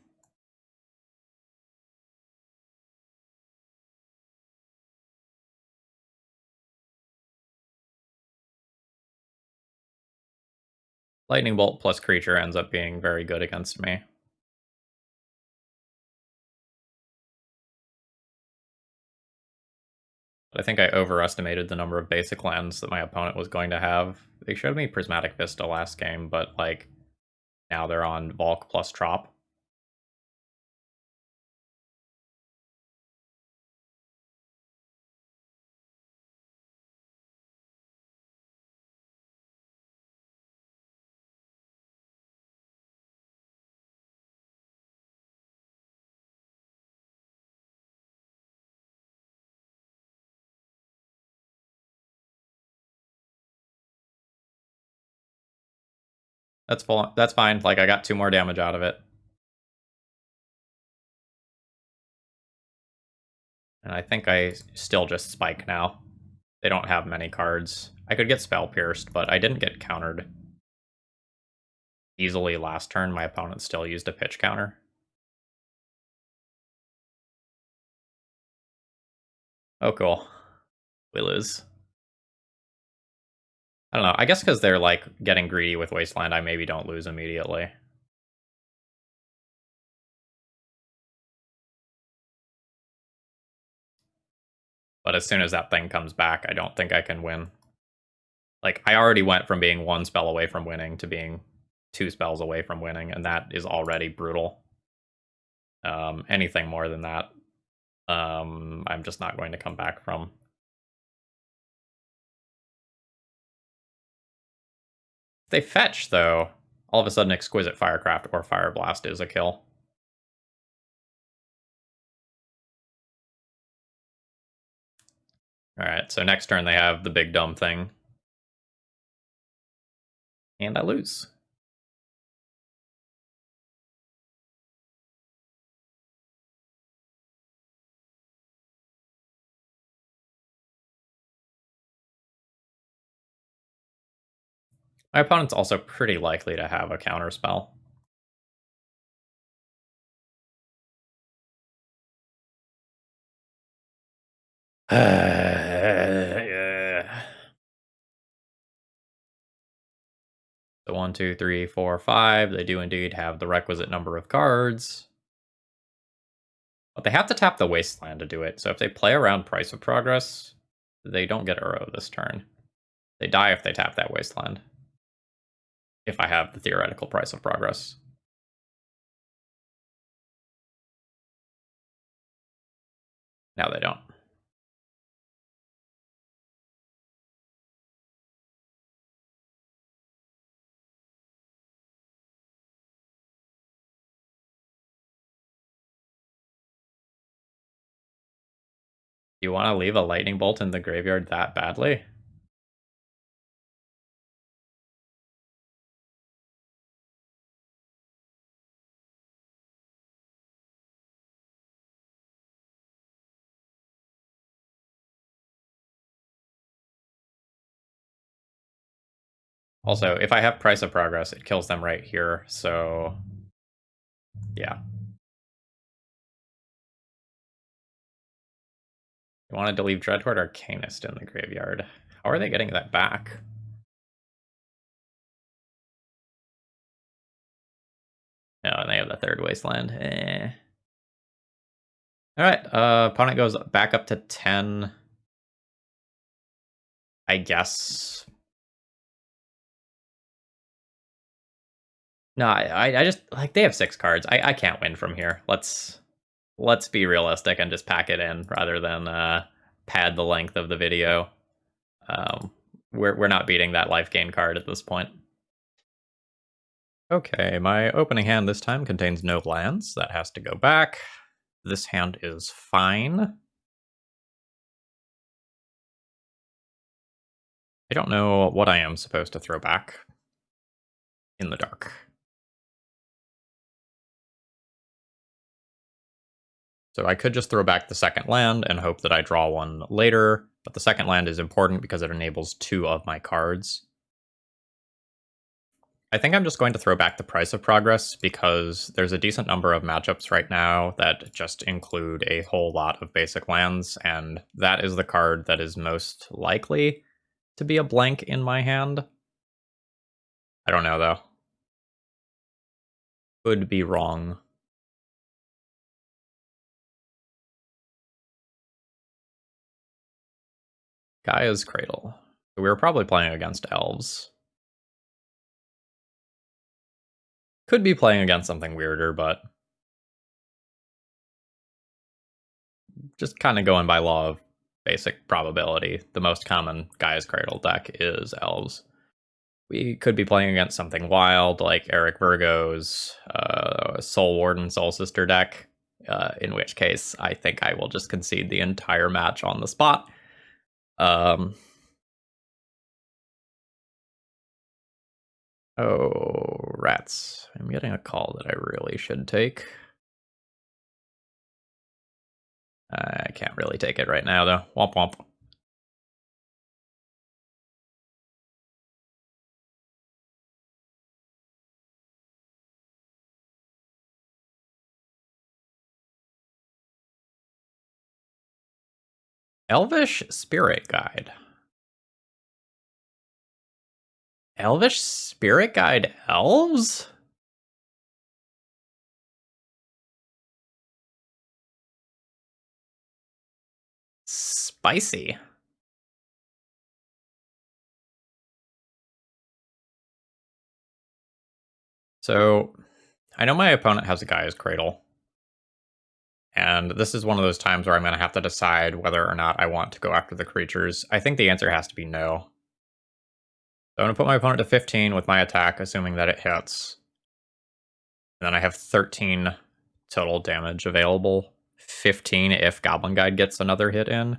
Lightning Bolt plus creature ends up being very good against me. But I think I overestimated the number of basic lands that my opponent was going to have. They showed me Prismatic Vista last game, but, like, now they're on Volk plus Trop. That's full. That's fine. Like, I got 2 more damage out of it. And I think I still just spike now. They don't have many cards. I could get Spell Pierced, but I didn't get countered easily last turn. My opponent still used a pitch counter. Oh, cool. We lose. I don't know. I guess because they're, like, getting greedy with Wasteland, I maybe don't lose immediately. But as soon as that thing comes back, I don't think I can win. Like, I already went from being 1 spell away from winning to being 2 spells away from winning, and that is already brutal. Anything more than that, I'm just not going to come back from. If they fetch, though, all of a sudden Exquisite Firecraft or Fireblast is a kill. Alright, so next turn they have the big dumb thing. And I lose. My opponent's also pretty likely to have a counter spell. So 1, 2, 3, 4, 5. They do indeed have the requisite number of cards. But they have to tap the Wasteland to do it. So if they play around Price of Progress, they don't get Uro this turn. They die if they tap that Wasteland. if I have the theoretical price of progress. Now they don't. You want to leave a lightning bolt in the graveyard that badly? Also, if I have price of progress, it kills them right here, so yeah. You wanted to leave Dreadhorde Arcanist in the graveyard. How are they getting that back? No, and they have the third wasteland. Alright, opponent goes back up to 10. I guess. No, I just like they have 6 cards. I can't win from here. Let's be realistic and just pack it in rather than pad the length of the video. We're not beating that life gain card at this point. Okay, my opening hand this time contains no lands. That has to go back. This hand is fine. I don't know what I am supposed to throw back in the dark. So I could just throw back the second land and hope that I draw one later, but the second land is important because it enables 2 of my cards. I think I'm just going to throw back the price of progress because there's a decent number of matchups right now that just include a whole lot of basic lands, and that is the card that is most likely to be a blank in my hand. I don't know, though. Could be wrong. Gaia's Cradle. We were probably playing against elves. Could be playing against something weirder, but just kind of going by law of basic probability. The most common Gaia's Cradle deck is elves. We could be playing against something wild like Eric Virgo's Soul Warden, Soul Sister deck, in which case I think I will just concede the entire match on the spot. Oh, rats. I'm getting a call that I really should take. I can't really take it right now, though. Womp womp. Elvish Spirit Guide. Elvish Spirit Guide elves? Spicy. So, I know my opponent has a Gaia's Cradle. And this is one of those times where I'm going to have to decide whether or not I want to go after the creatures. I think the answer has to be no. So I'm going to put my opponent to 15 with my attack, assuming that it hits. And then I have 13 total damage available. 15 if Goblin Guide gets another hit in.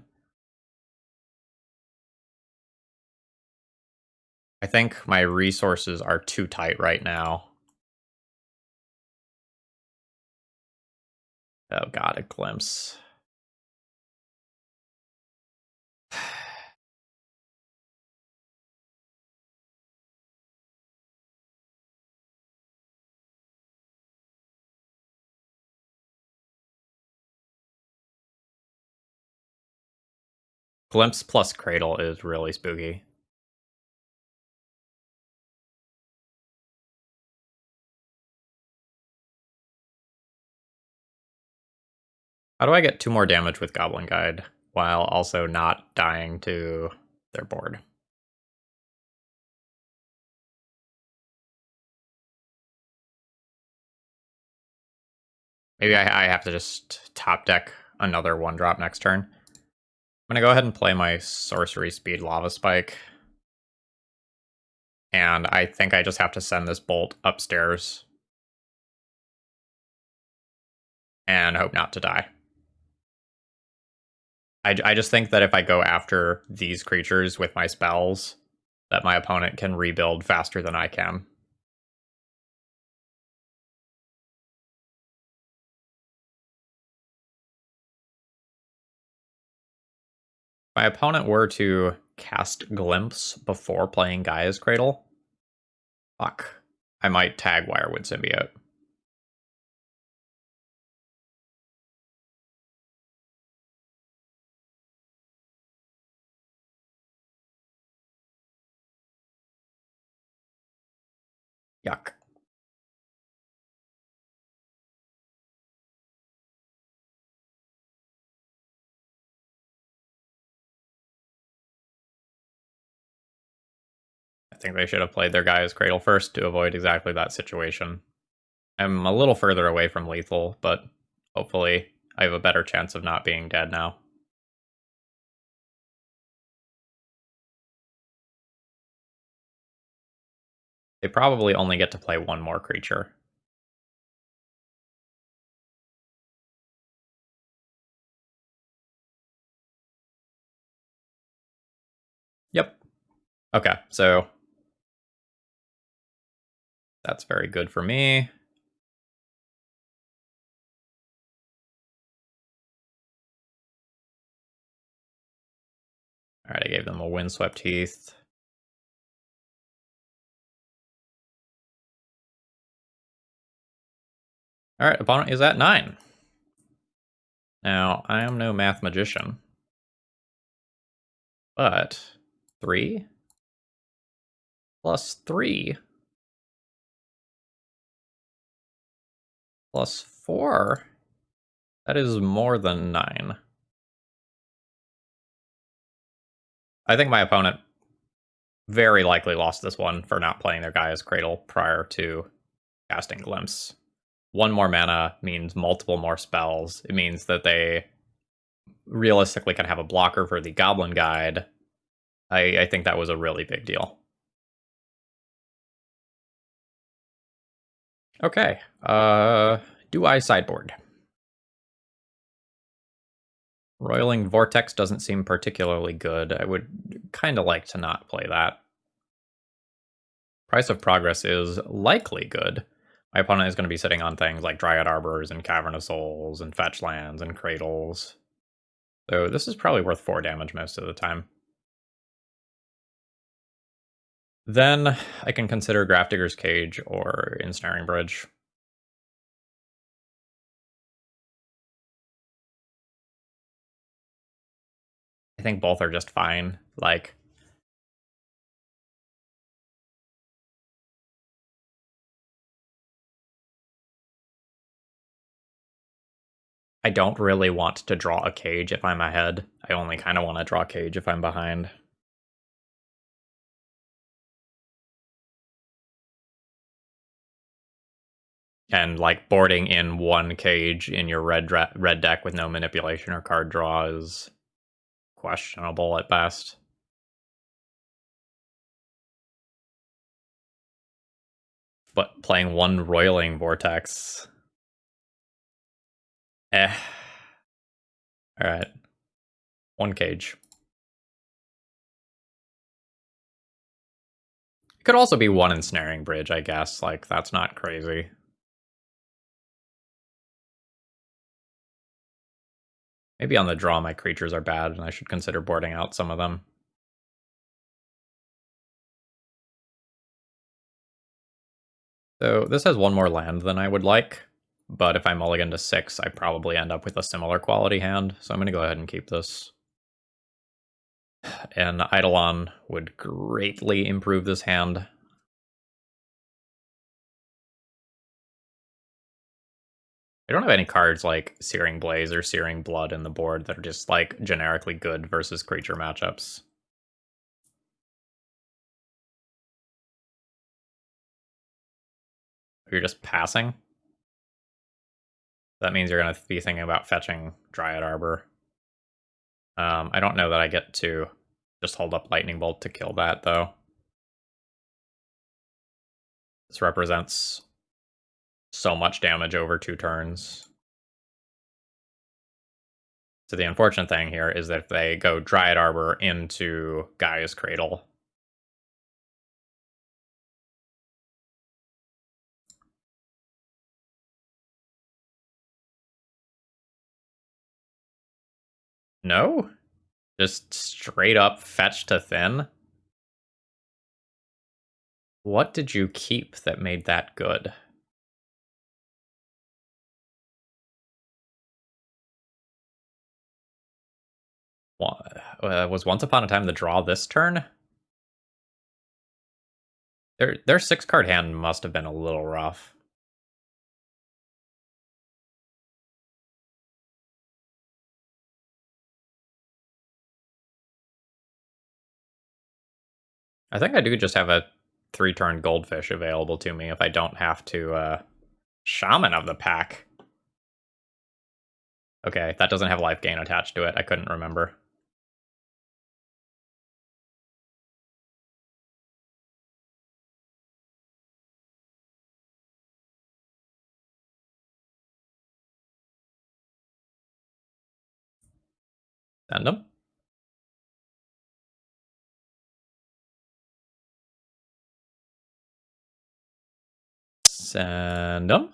I think my resources are too tight right now. Oh god, a glimpse. Glimpse plus Cradle is really spooky. How do I get 2 more damage with Goblin Guide while also not dying to their board? Maybe I have to just top deck another 1-drop next turn. I'm gonna go ahead and play my Sorcery Speed Lava Spike. And I think I just have to send this bolt upstairs. And hope not to die. I just think that if I go after these creatures with my spells, that my opponent can rebuild faster than I can. If my opponent were to cast Glimpse before playing Gaia's Cradle, fuck, I might tag Wirewood Symbiote. Yuck. I think they should have played their Gaia's Cradle first to avoid exactly that situation. I'm a little further away from lethal, but hopefully I have a better chance of not being dead now. They probably only get to play one more creature. Yep. Okay, so that's very good for me. All right, I gave them a Windswept Heath. All right, opponent is at 9. Now, I am no math magician, but 3 plus 3 plus 4, that is more than 9. I think my opponent very likely lost this one for not playing their Gaia's Cradle prior to casting Glimpse. One more mana means multiple more spells. It means that they realistically can have a blocker for the Goblin Guide. I think that was a really big deal. Okay, do I sideboard? Roiling Vortex doesn't seem particularly good. I would kind of like to not play that. Price of Progress is likely good. My opponent is going to be sitting on things like Dryad Arbors and Cavern of Souls and Fetch Lands and Cradles. So this is probably worth 4 damage most of the time. Then I can consider Grafdigger's Cage or Ensnaring Bridge. I think both are just fine. Like, I don't really want to draw a cage if I'm ahead. I only kind of want to draw a cage if I'm behind. And like boarding in one cage in your red deck with no manipulation or card draw is questionable at best. But playing one Roiling Vortex. Eh. Alright. One cage. It could also be one Ensnaring Bridge, I guess. Like, that's not crazy. Maybe on the draw my creatures are bad, and I should consider boarding out some of them. So this has one more land than I would like, but if I mulligan to 6, I probably end up with a similar quality hand, so I'm going to go ahead and keep this. And Eidolon would greatly improve this hand. I don't have any cards like Searing Blaze or Searing Blood in the board that are just like generically good versus creature matchups. You're just passing? That means you're going to be thinking about fetching Dryad Arbor. I don't know that I get to just hold up Lightning Bolt to kill that, though. This represents so much damage over 2 turns. So the unfortunate thing here is that if they go Dryad Arbor into Gaia's Cradle, no? Just straight up fetch to thin? What did you keep that made that good? Was Once Upon a Time the draw this turn? Their 6-card hand must have been a little rough. I think I do just have a 3-turn Goldfish available to me if I don't have to Shaman of the Pack. Okay, that doesn't have life gain attached to it. I couldn't remember. Send them. Send them.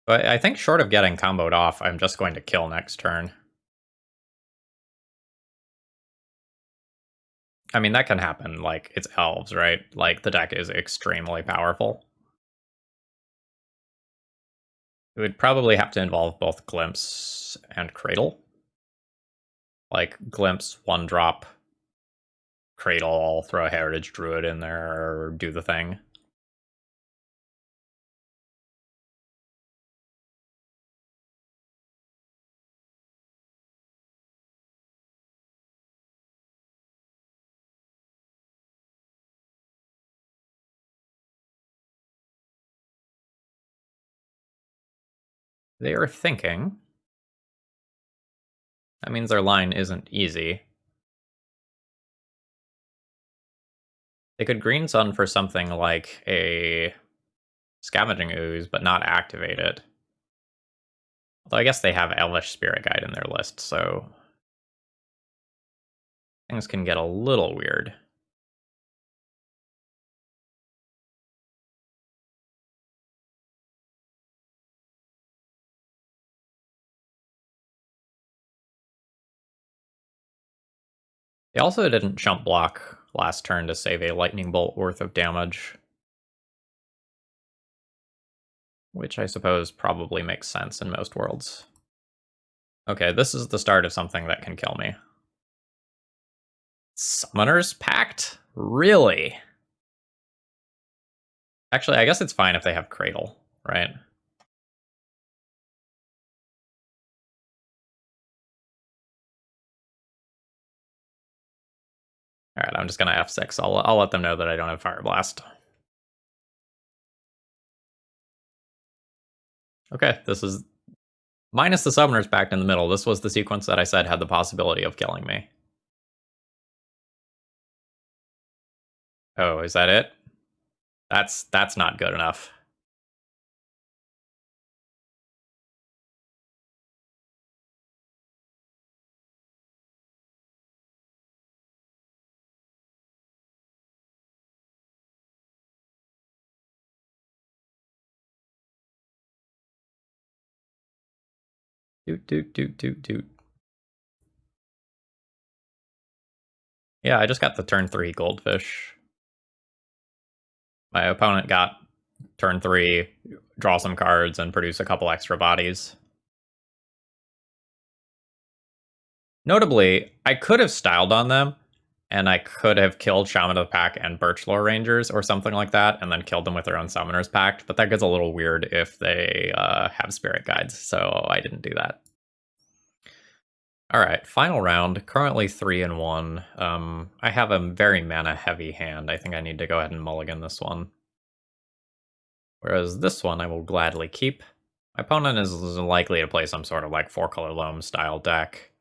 But I think short of getting comboed off, I'm just going to kill next turn. I mean, that can happen. Like, it's elves, right? Like, the deck is extremely powerful. It would probably have to involve both Glimpse and Cradle. Like, Glimpse, 1-drop, Cradle, I'll throw a Heritage Druid in there, or do the thing. They are thinking. That means their line isn't easy. They could Green Sun for something like a Scavenging Ooze, but not activate it. Although I guess they have Elvish Spirit Guide in their list, so things can get a little weird. They also didn't jump block last turn to save a Lightning Bolt worth of damage, which I suppose probably makes sense in most worlds. Okay, this is the start of something that can kill me. Summoner's Pact? Really? Actually, I guess it's fine if they have Cradle, right? Alright, I'm just gonna F6. I'll let them know that I don't have Fireblast. Okay, this is... minus the Summoner's Pact in the middle, this was the sequence that I said had the possibility of killing me. Oh, is that it? That's not good enough. Doot, doot, doot, doot, doot. Yeah, I just got the turn 3 Goldfish. My opponent got turn 3, draw some cards, and produce a couple extra bodies. Notably, I could have styled on them, and I could have killed Shaman of the Pack and Birchlore Rangers or something like that, and then killed them with their own Summoner's Pact, but that gets a little weird if they have Spirit Guides, so I didn't do that. Alright, final round. Currently 3-1. I have a very mana-heavy hand. I think I need to go ahead and mulligan this one. Whereas this one I will gladly keep. My opponent is likely to play some sort of like 4-color loam style deck.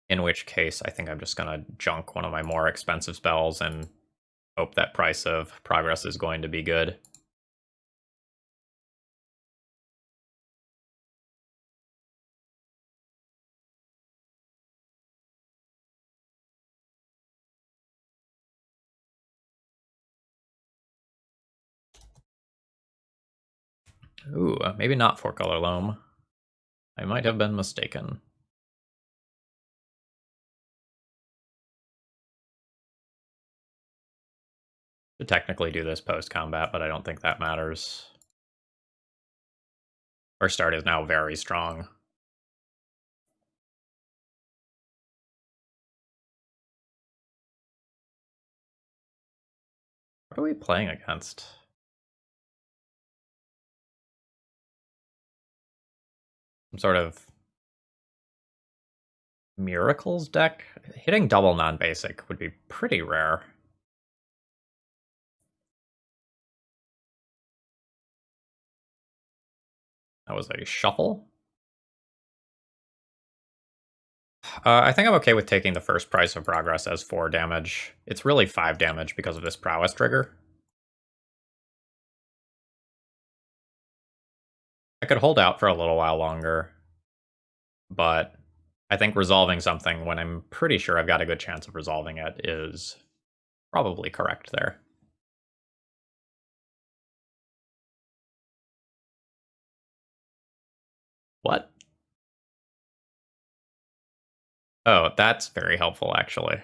In which case, I think I'm just gonna junk one of my more expensive spells and hope that Price of Progress is going to be good. Ooh, maybe not 4-color loam. I might have been mistaken. Should technically do this post-combat, but I don't think that matters. Our start is now very strong. What are we playing against? Some sort of Miracles deck? Hitting double non-basic would be pretty rare. That was a shuffle. I think I'm okay with taking the first Price of Progress as 4 damage. It's really 5 damage because of this prowess trigger. I could hold out for a little while longer, but I think resolving something when I'm pretty sure I've got a good chance of resolving it is probably correct there. What? Oh, that's very helpful, actually.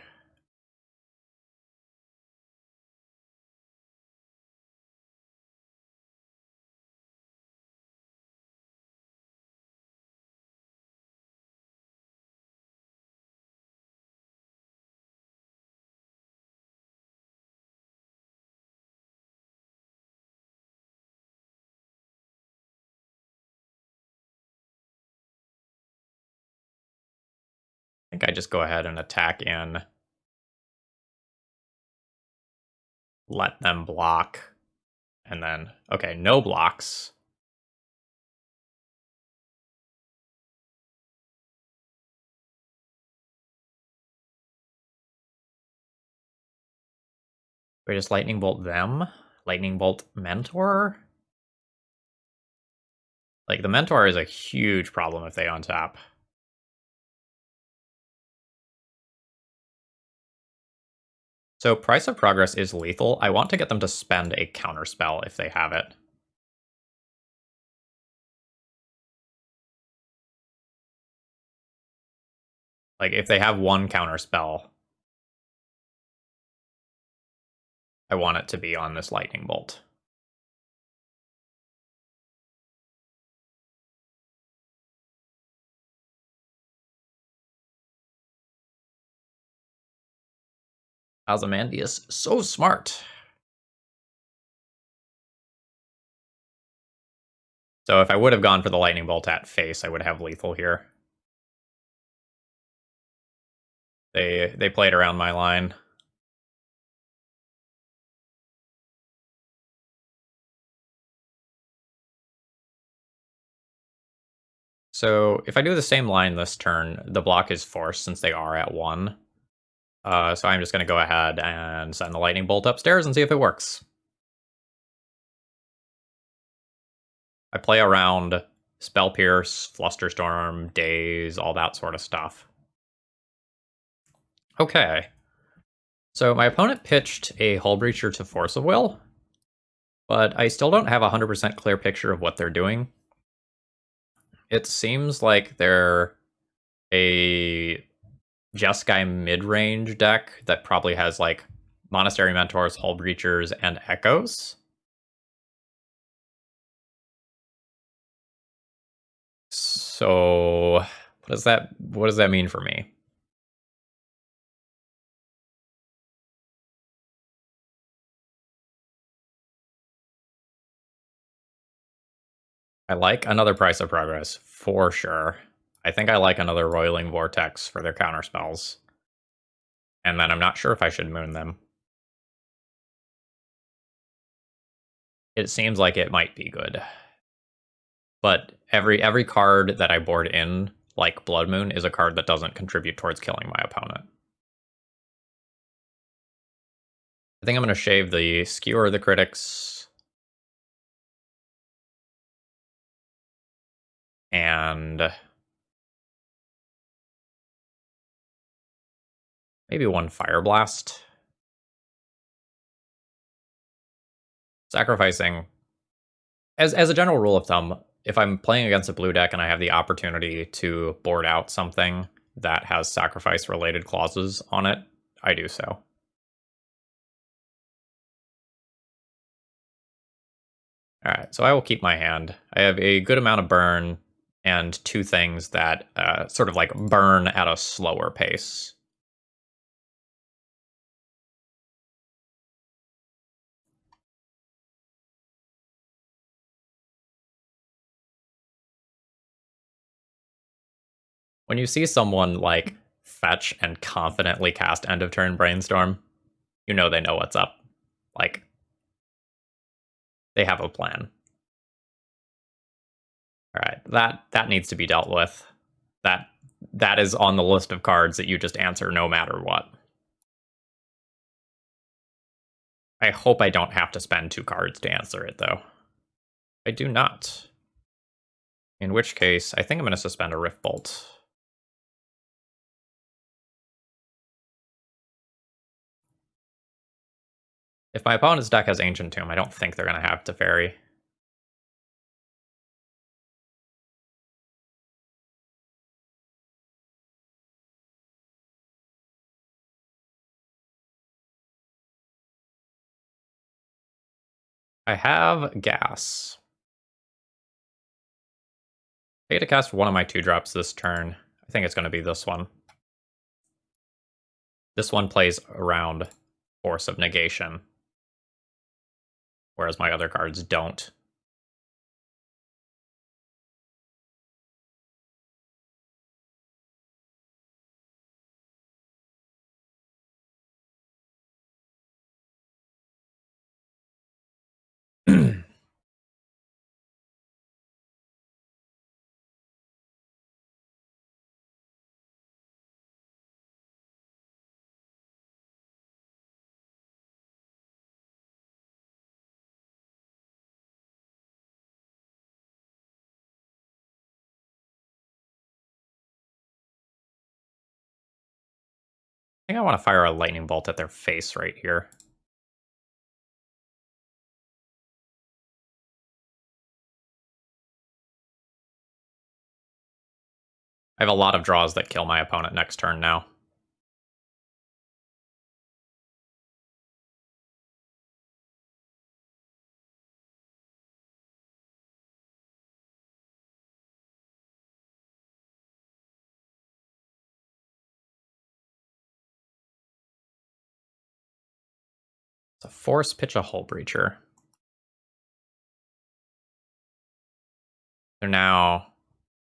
I think I just go ahead and attack in. Let them block. And then, okay, no blocks. We just Lightning Bolt them? Lightning Bolt Mentor? Like, the Mentor is a huge problem if they untap. So Price of Progress is lethal. I want to get them to spend a counterspell if they have it. Like, if they have one counterspell, I want it to be on this Lightning Bolt. Ozymandias, so smart. So if I would have gone for the Lightning Bolt at face, I would have lethal here. They played around my line. So if I do the same line this turn, the block is forced since they are at 1. So I'm just going to go ahead and send the Lightning Bolt upstairs and see if it works. I play around Spell Pierce, Flusterstorm, Daze, all that sort of stuff. Okay. So my opponent pitched a Hull Breacher to Force of Will, but I still don't have a 100% clear picture of what they're doing. It seems like they're a Jeskai mid-range deck that probably has like Monastery Mentors, Hull Breachers, and Echoes. So what does that mean for me? I like another Price of Progress for sure. I think I like another Roiling Vortex for their counter spells. And then I'm not sure if I should moon them. It seems like it might be good. But every card that I board in, like Blood Moon, is a card that doesn't contribute towards killing my opponent. I think I'm going to shave the Skewer the Critics. And maybe one Fireblast. Sacrificing. As a general rule of thumb, if I'm playing against a blue deck and I have the opportunity to board out something that has sacrifice-related clauses on it, I do so. Alright, so I will keep my hand. I have a good amount of burn and two things that sort of like burn at a slower pace. When you see someone like fetch and confidently cast End of Turn Brainstorm, you know they know what's up. Like, they have a plan. Alright, that needs to be dealt with. That is on the list of cards that you just answer no matter what. I hope I don't have to spend 2 cards to answer it, though. I do not. In which case, I think I'm going to suspend a Rift Bolt. If my opponent's deck has Ancient Tomb, I don't think they're going to have Teferi. I have Gas. I get to cast one of my 2-drops this turn. I think it's going to be this one. This one plays around Force of Negation, whereas my other cards don't. I think I want to fire a Lightning Bolt at their face right here. I have a lot of draws that kill my opponent next turn now. It's a Force Pitch a Hull Breacher. So now,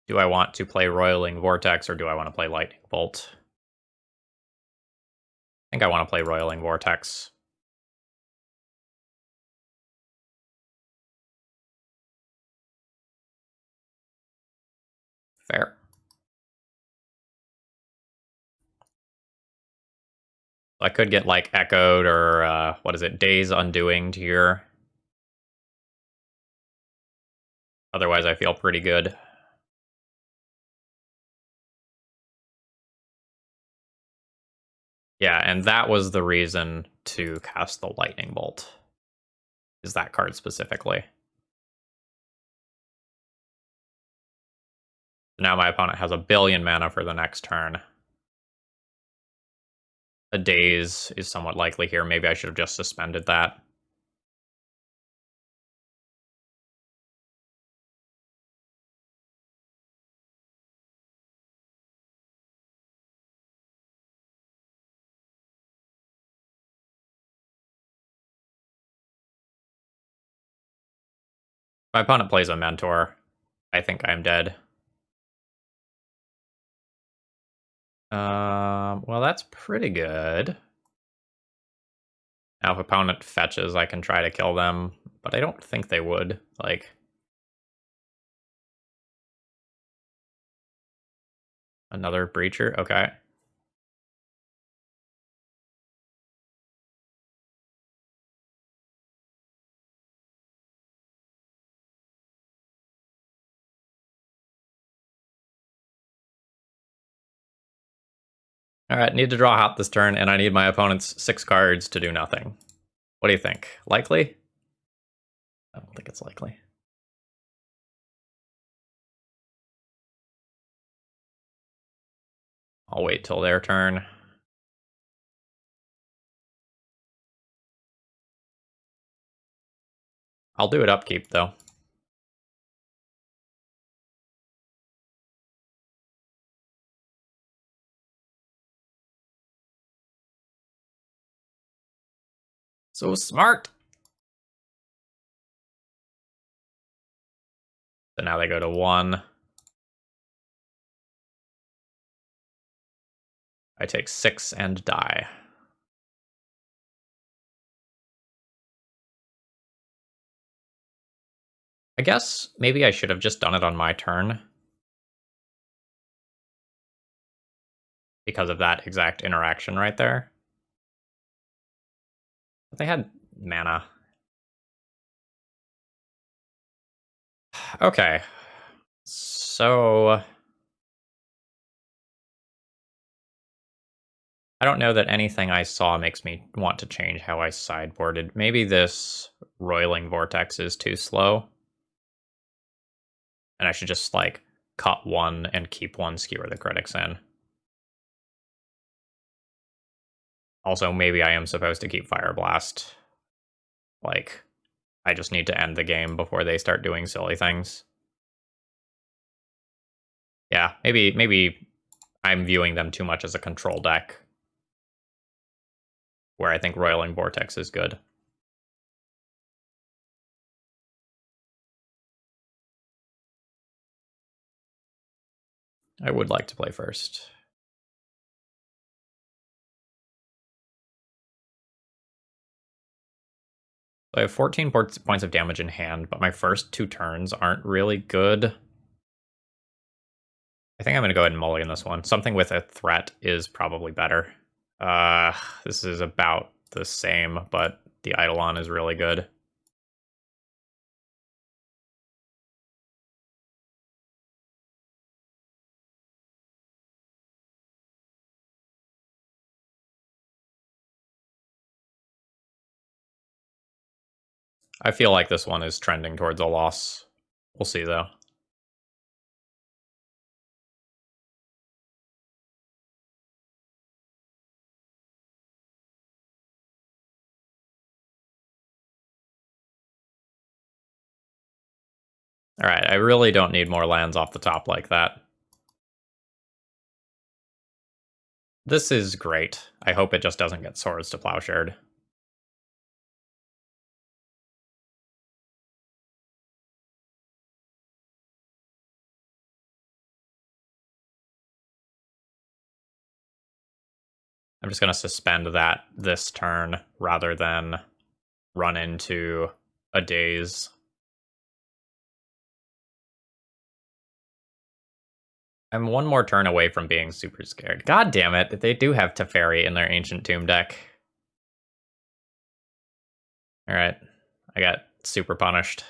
do I want to play Roiling Vortex or do I want to play Lightning Bolt? I think I want to play Roiling Vortex. Fair. I could get like Echoed or what is it, Days Undoing here. Otherwise, I feel pretty good. Yeah, and that was the reason to cast the Lightning Bolt. Is that card specifically. Now my opponent has a billion mana for the next turn. A Daze is somewhat likely here. Maybe I should have just suspended that. My opponent plays a Mentor. I think I'm dead. Well, that's pretty good. Now, if opponent fetches, I can try to kill them, but I don't think they would. Like, another breacher? Okay. Alright, need to draw out this turn, and I need my opponent's 6 cards to do nothing. What do you think? Likely? I don't think it's likely. I'll wait till their turn. I'll do it upkeep, though. So smart! So now they go to 1. I take 6 and die. I guess maybe I should have just done it on my turn. Because of that exact interaction right there. But they had mana. Okay. So I don't know that anything I saw makes me want to change how I sideboarded. Maybe this Roiling Vortex is too slow. And I should just, like, cut 1 and keep 1, skewer the critics in. Also, maybe I am supposed to keep Fireblast. Like, I just need to end the game before they start doing silly things. Yeah, maybe I'm viewing them too much as a control deck. Where I think Roiling Vortex is good. I would like to play first. I have 14 points of damage in hand, but my first 2 turns aren't really good. I think I'm going to go ahead and mulligan this one. Something with a threat is probably better. This is about the same, but the Eidolon is really good. I feel like this one is trending towards a loss. We'll see, though. Alright, I really don't need more lands off the top like that. This is great. I hope it just doesn't get Swords to Plowshared. I'm just going to suspend that this turn rather than run into a daze. I'm 1 more turn away from being super scared. God damn it, they do have Teferi in their Ancient Tomb deck. Alright, I got super punished.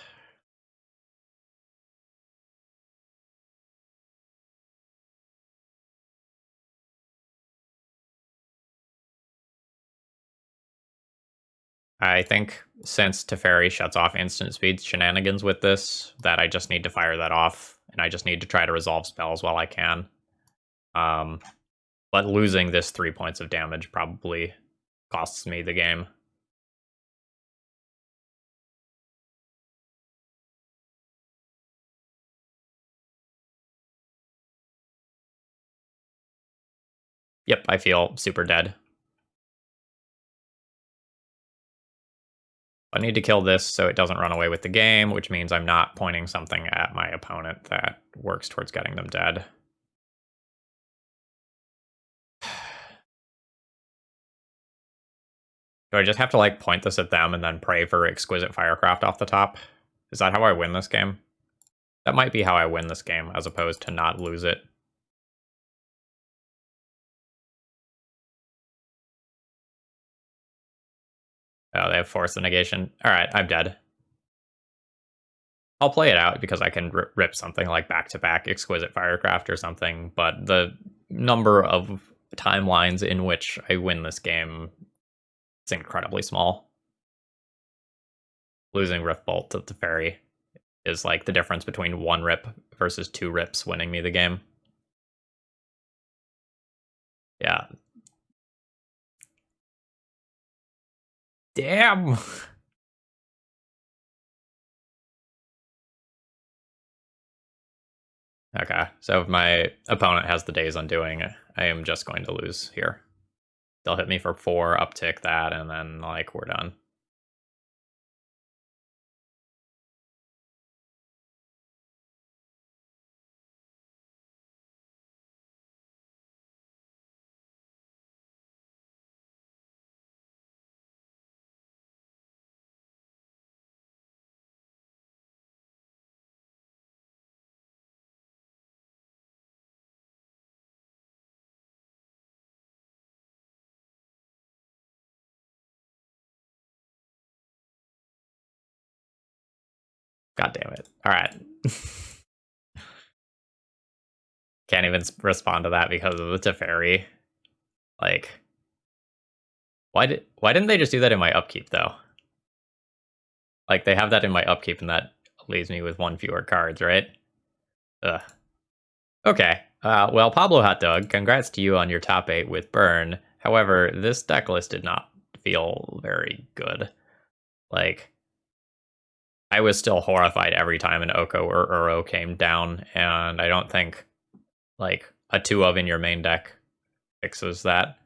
I think since Teferi shuts off instant speed shenanigans with this, that I just need to fire that off, and I just need to try to resolve spells while I can. But losing this 3 points of damage probably costs me the game. Yep, I feel super dead. I need to kill this so it doesn't run away with the game, which means I'm not pointing something at my opponent that works towards getting them dead. Do I just have to like point this at them and then pray for exquisite firecraft off the top? Is that how I win this game? That might be how I win this game, as opposed to not lose it. Oh, they have force the negation. Alright, I'm dead. I'll play it out because I can rip something like back-to-back exquisite firecraft or something, but the number of timelines in which I win this game is incredibly small. Losing Rift Bolt to the Fairy is like the difference between 1 rip versus 2 rips winning me the game. Yeah. Damn! Okay, so if my opponent has the Days Undoing, I am just going to lose here. They'll hit me for 4, uptick that, and then, like, we're done. God damn it. Alright. Can't even respond to that because of the Teferi. Like, why didn't they just do that in my upkeep, though? Like, they have that in my upkeep, and that leaves me with 1 fewer cards, right? Ugh. Okay. Well, Pablo Hot Dog, congrats to you on your top 8 with Burn. However, this deck list did not feel very good. Like, I was still horrified every time an Oko or Uro came down, and I don't think, like, a 2 of in your main deck fixes that.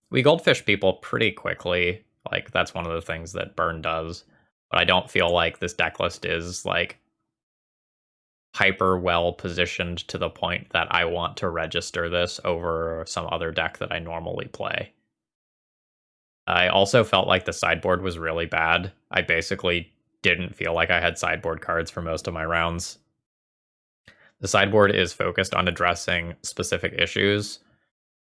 We goldfish people pretty quickly. Like, that's one of the things that Burn does. But I don't feel like this deck list is, like, hyper well positioned to the point that I want to register this over some other deck that I normally play. I also felt like the sideboard was really bad. I basically didn't feel like I had sideboard cards for most of my rounds. The sideboard is focused on addressing specific issues,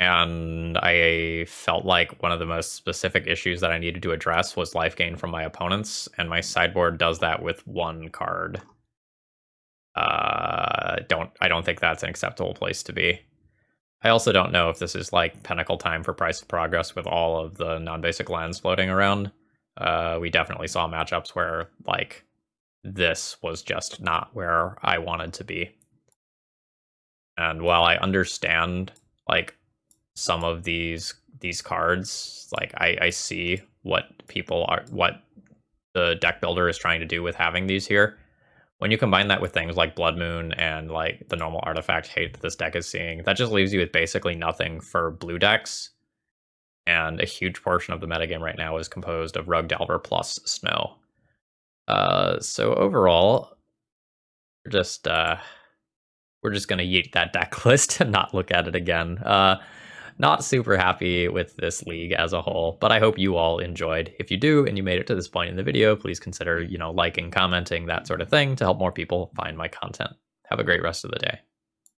and I felt like one of the most specific issues that I needed to address was life gain from my opponents, and my sideboard does that with 1 card. I don't think that's an acceptable place to be. I also don't know if this is like Pinnacle time for Price of Progress with all of the non-basic lands floating around. We definitely saw matchups where like this was just not where I wanted to be. And while I understand like some of these cards, like I see what the deck builder is trying to do with having these here. When you combine that with things like Blood Moon and like the normal artifact hate that this deck is seeing, that just leaves you with basically nothing for blue decks. And a huge portion of the metagame right now is composed of Rogue Delver plus Snow. So overall, we're just gonna yeet that deck list and not look at it again. Not super happy with this league as a whole, but I hope you all enjoyed. If you do and you made it to this point in the video, please consider, liking, commenting, that sort of thing to help more people find my content. Have a great rest of the day.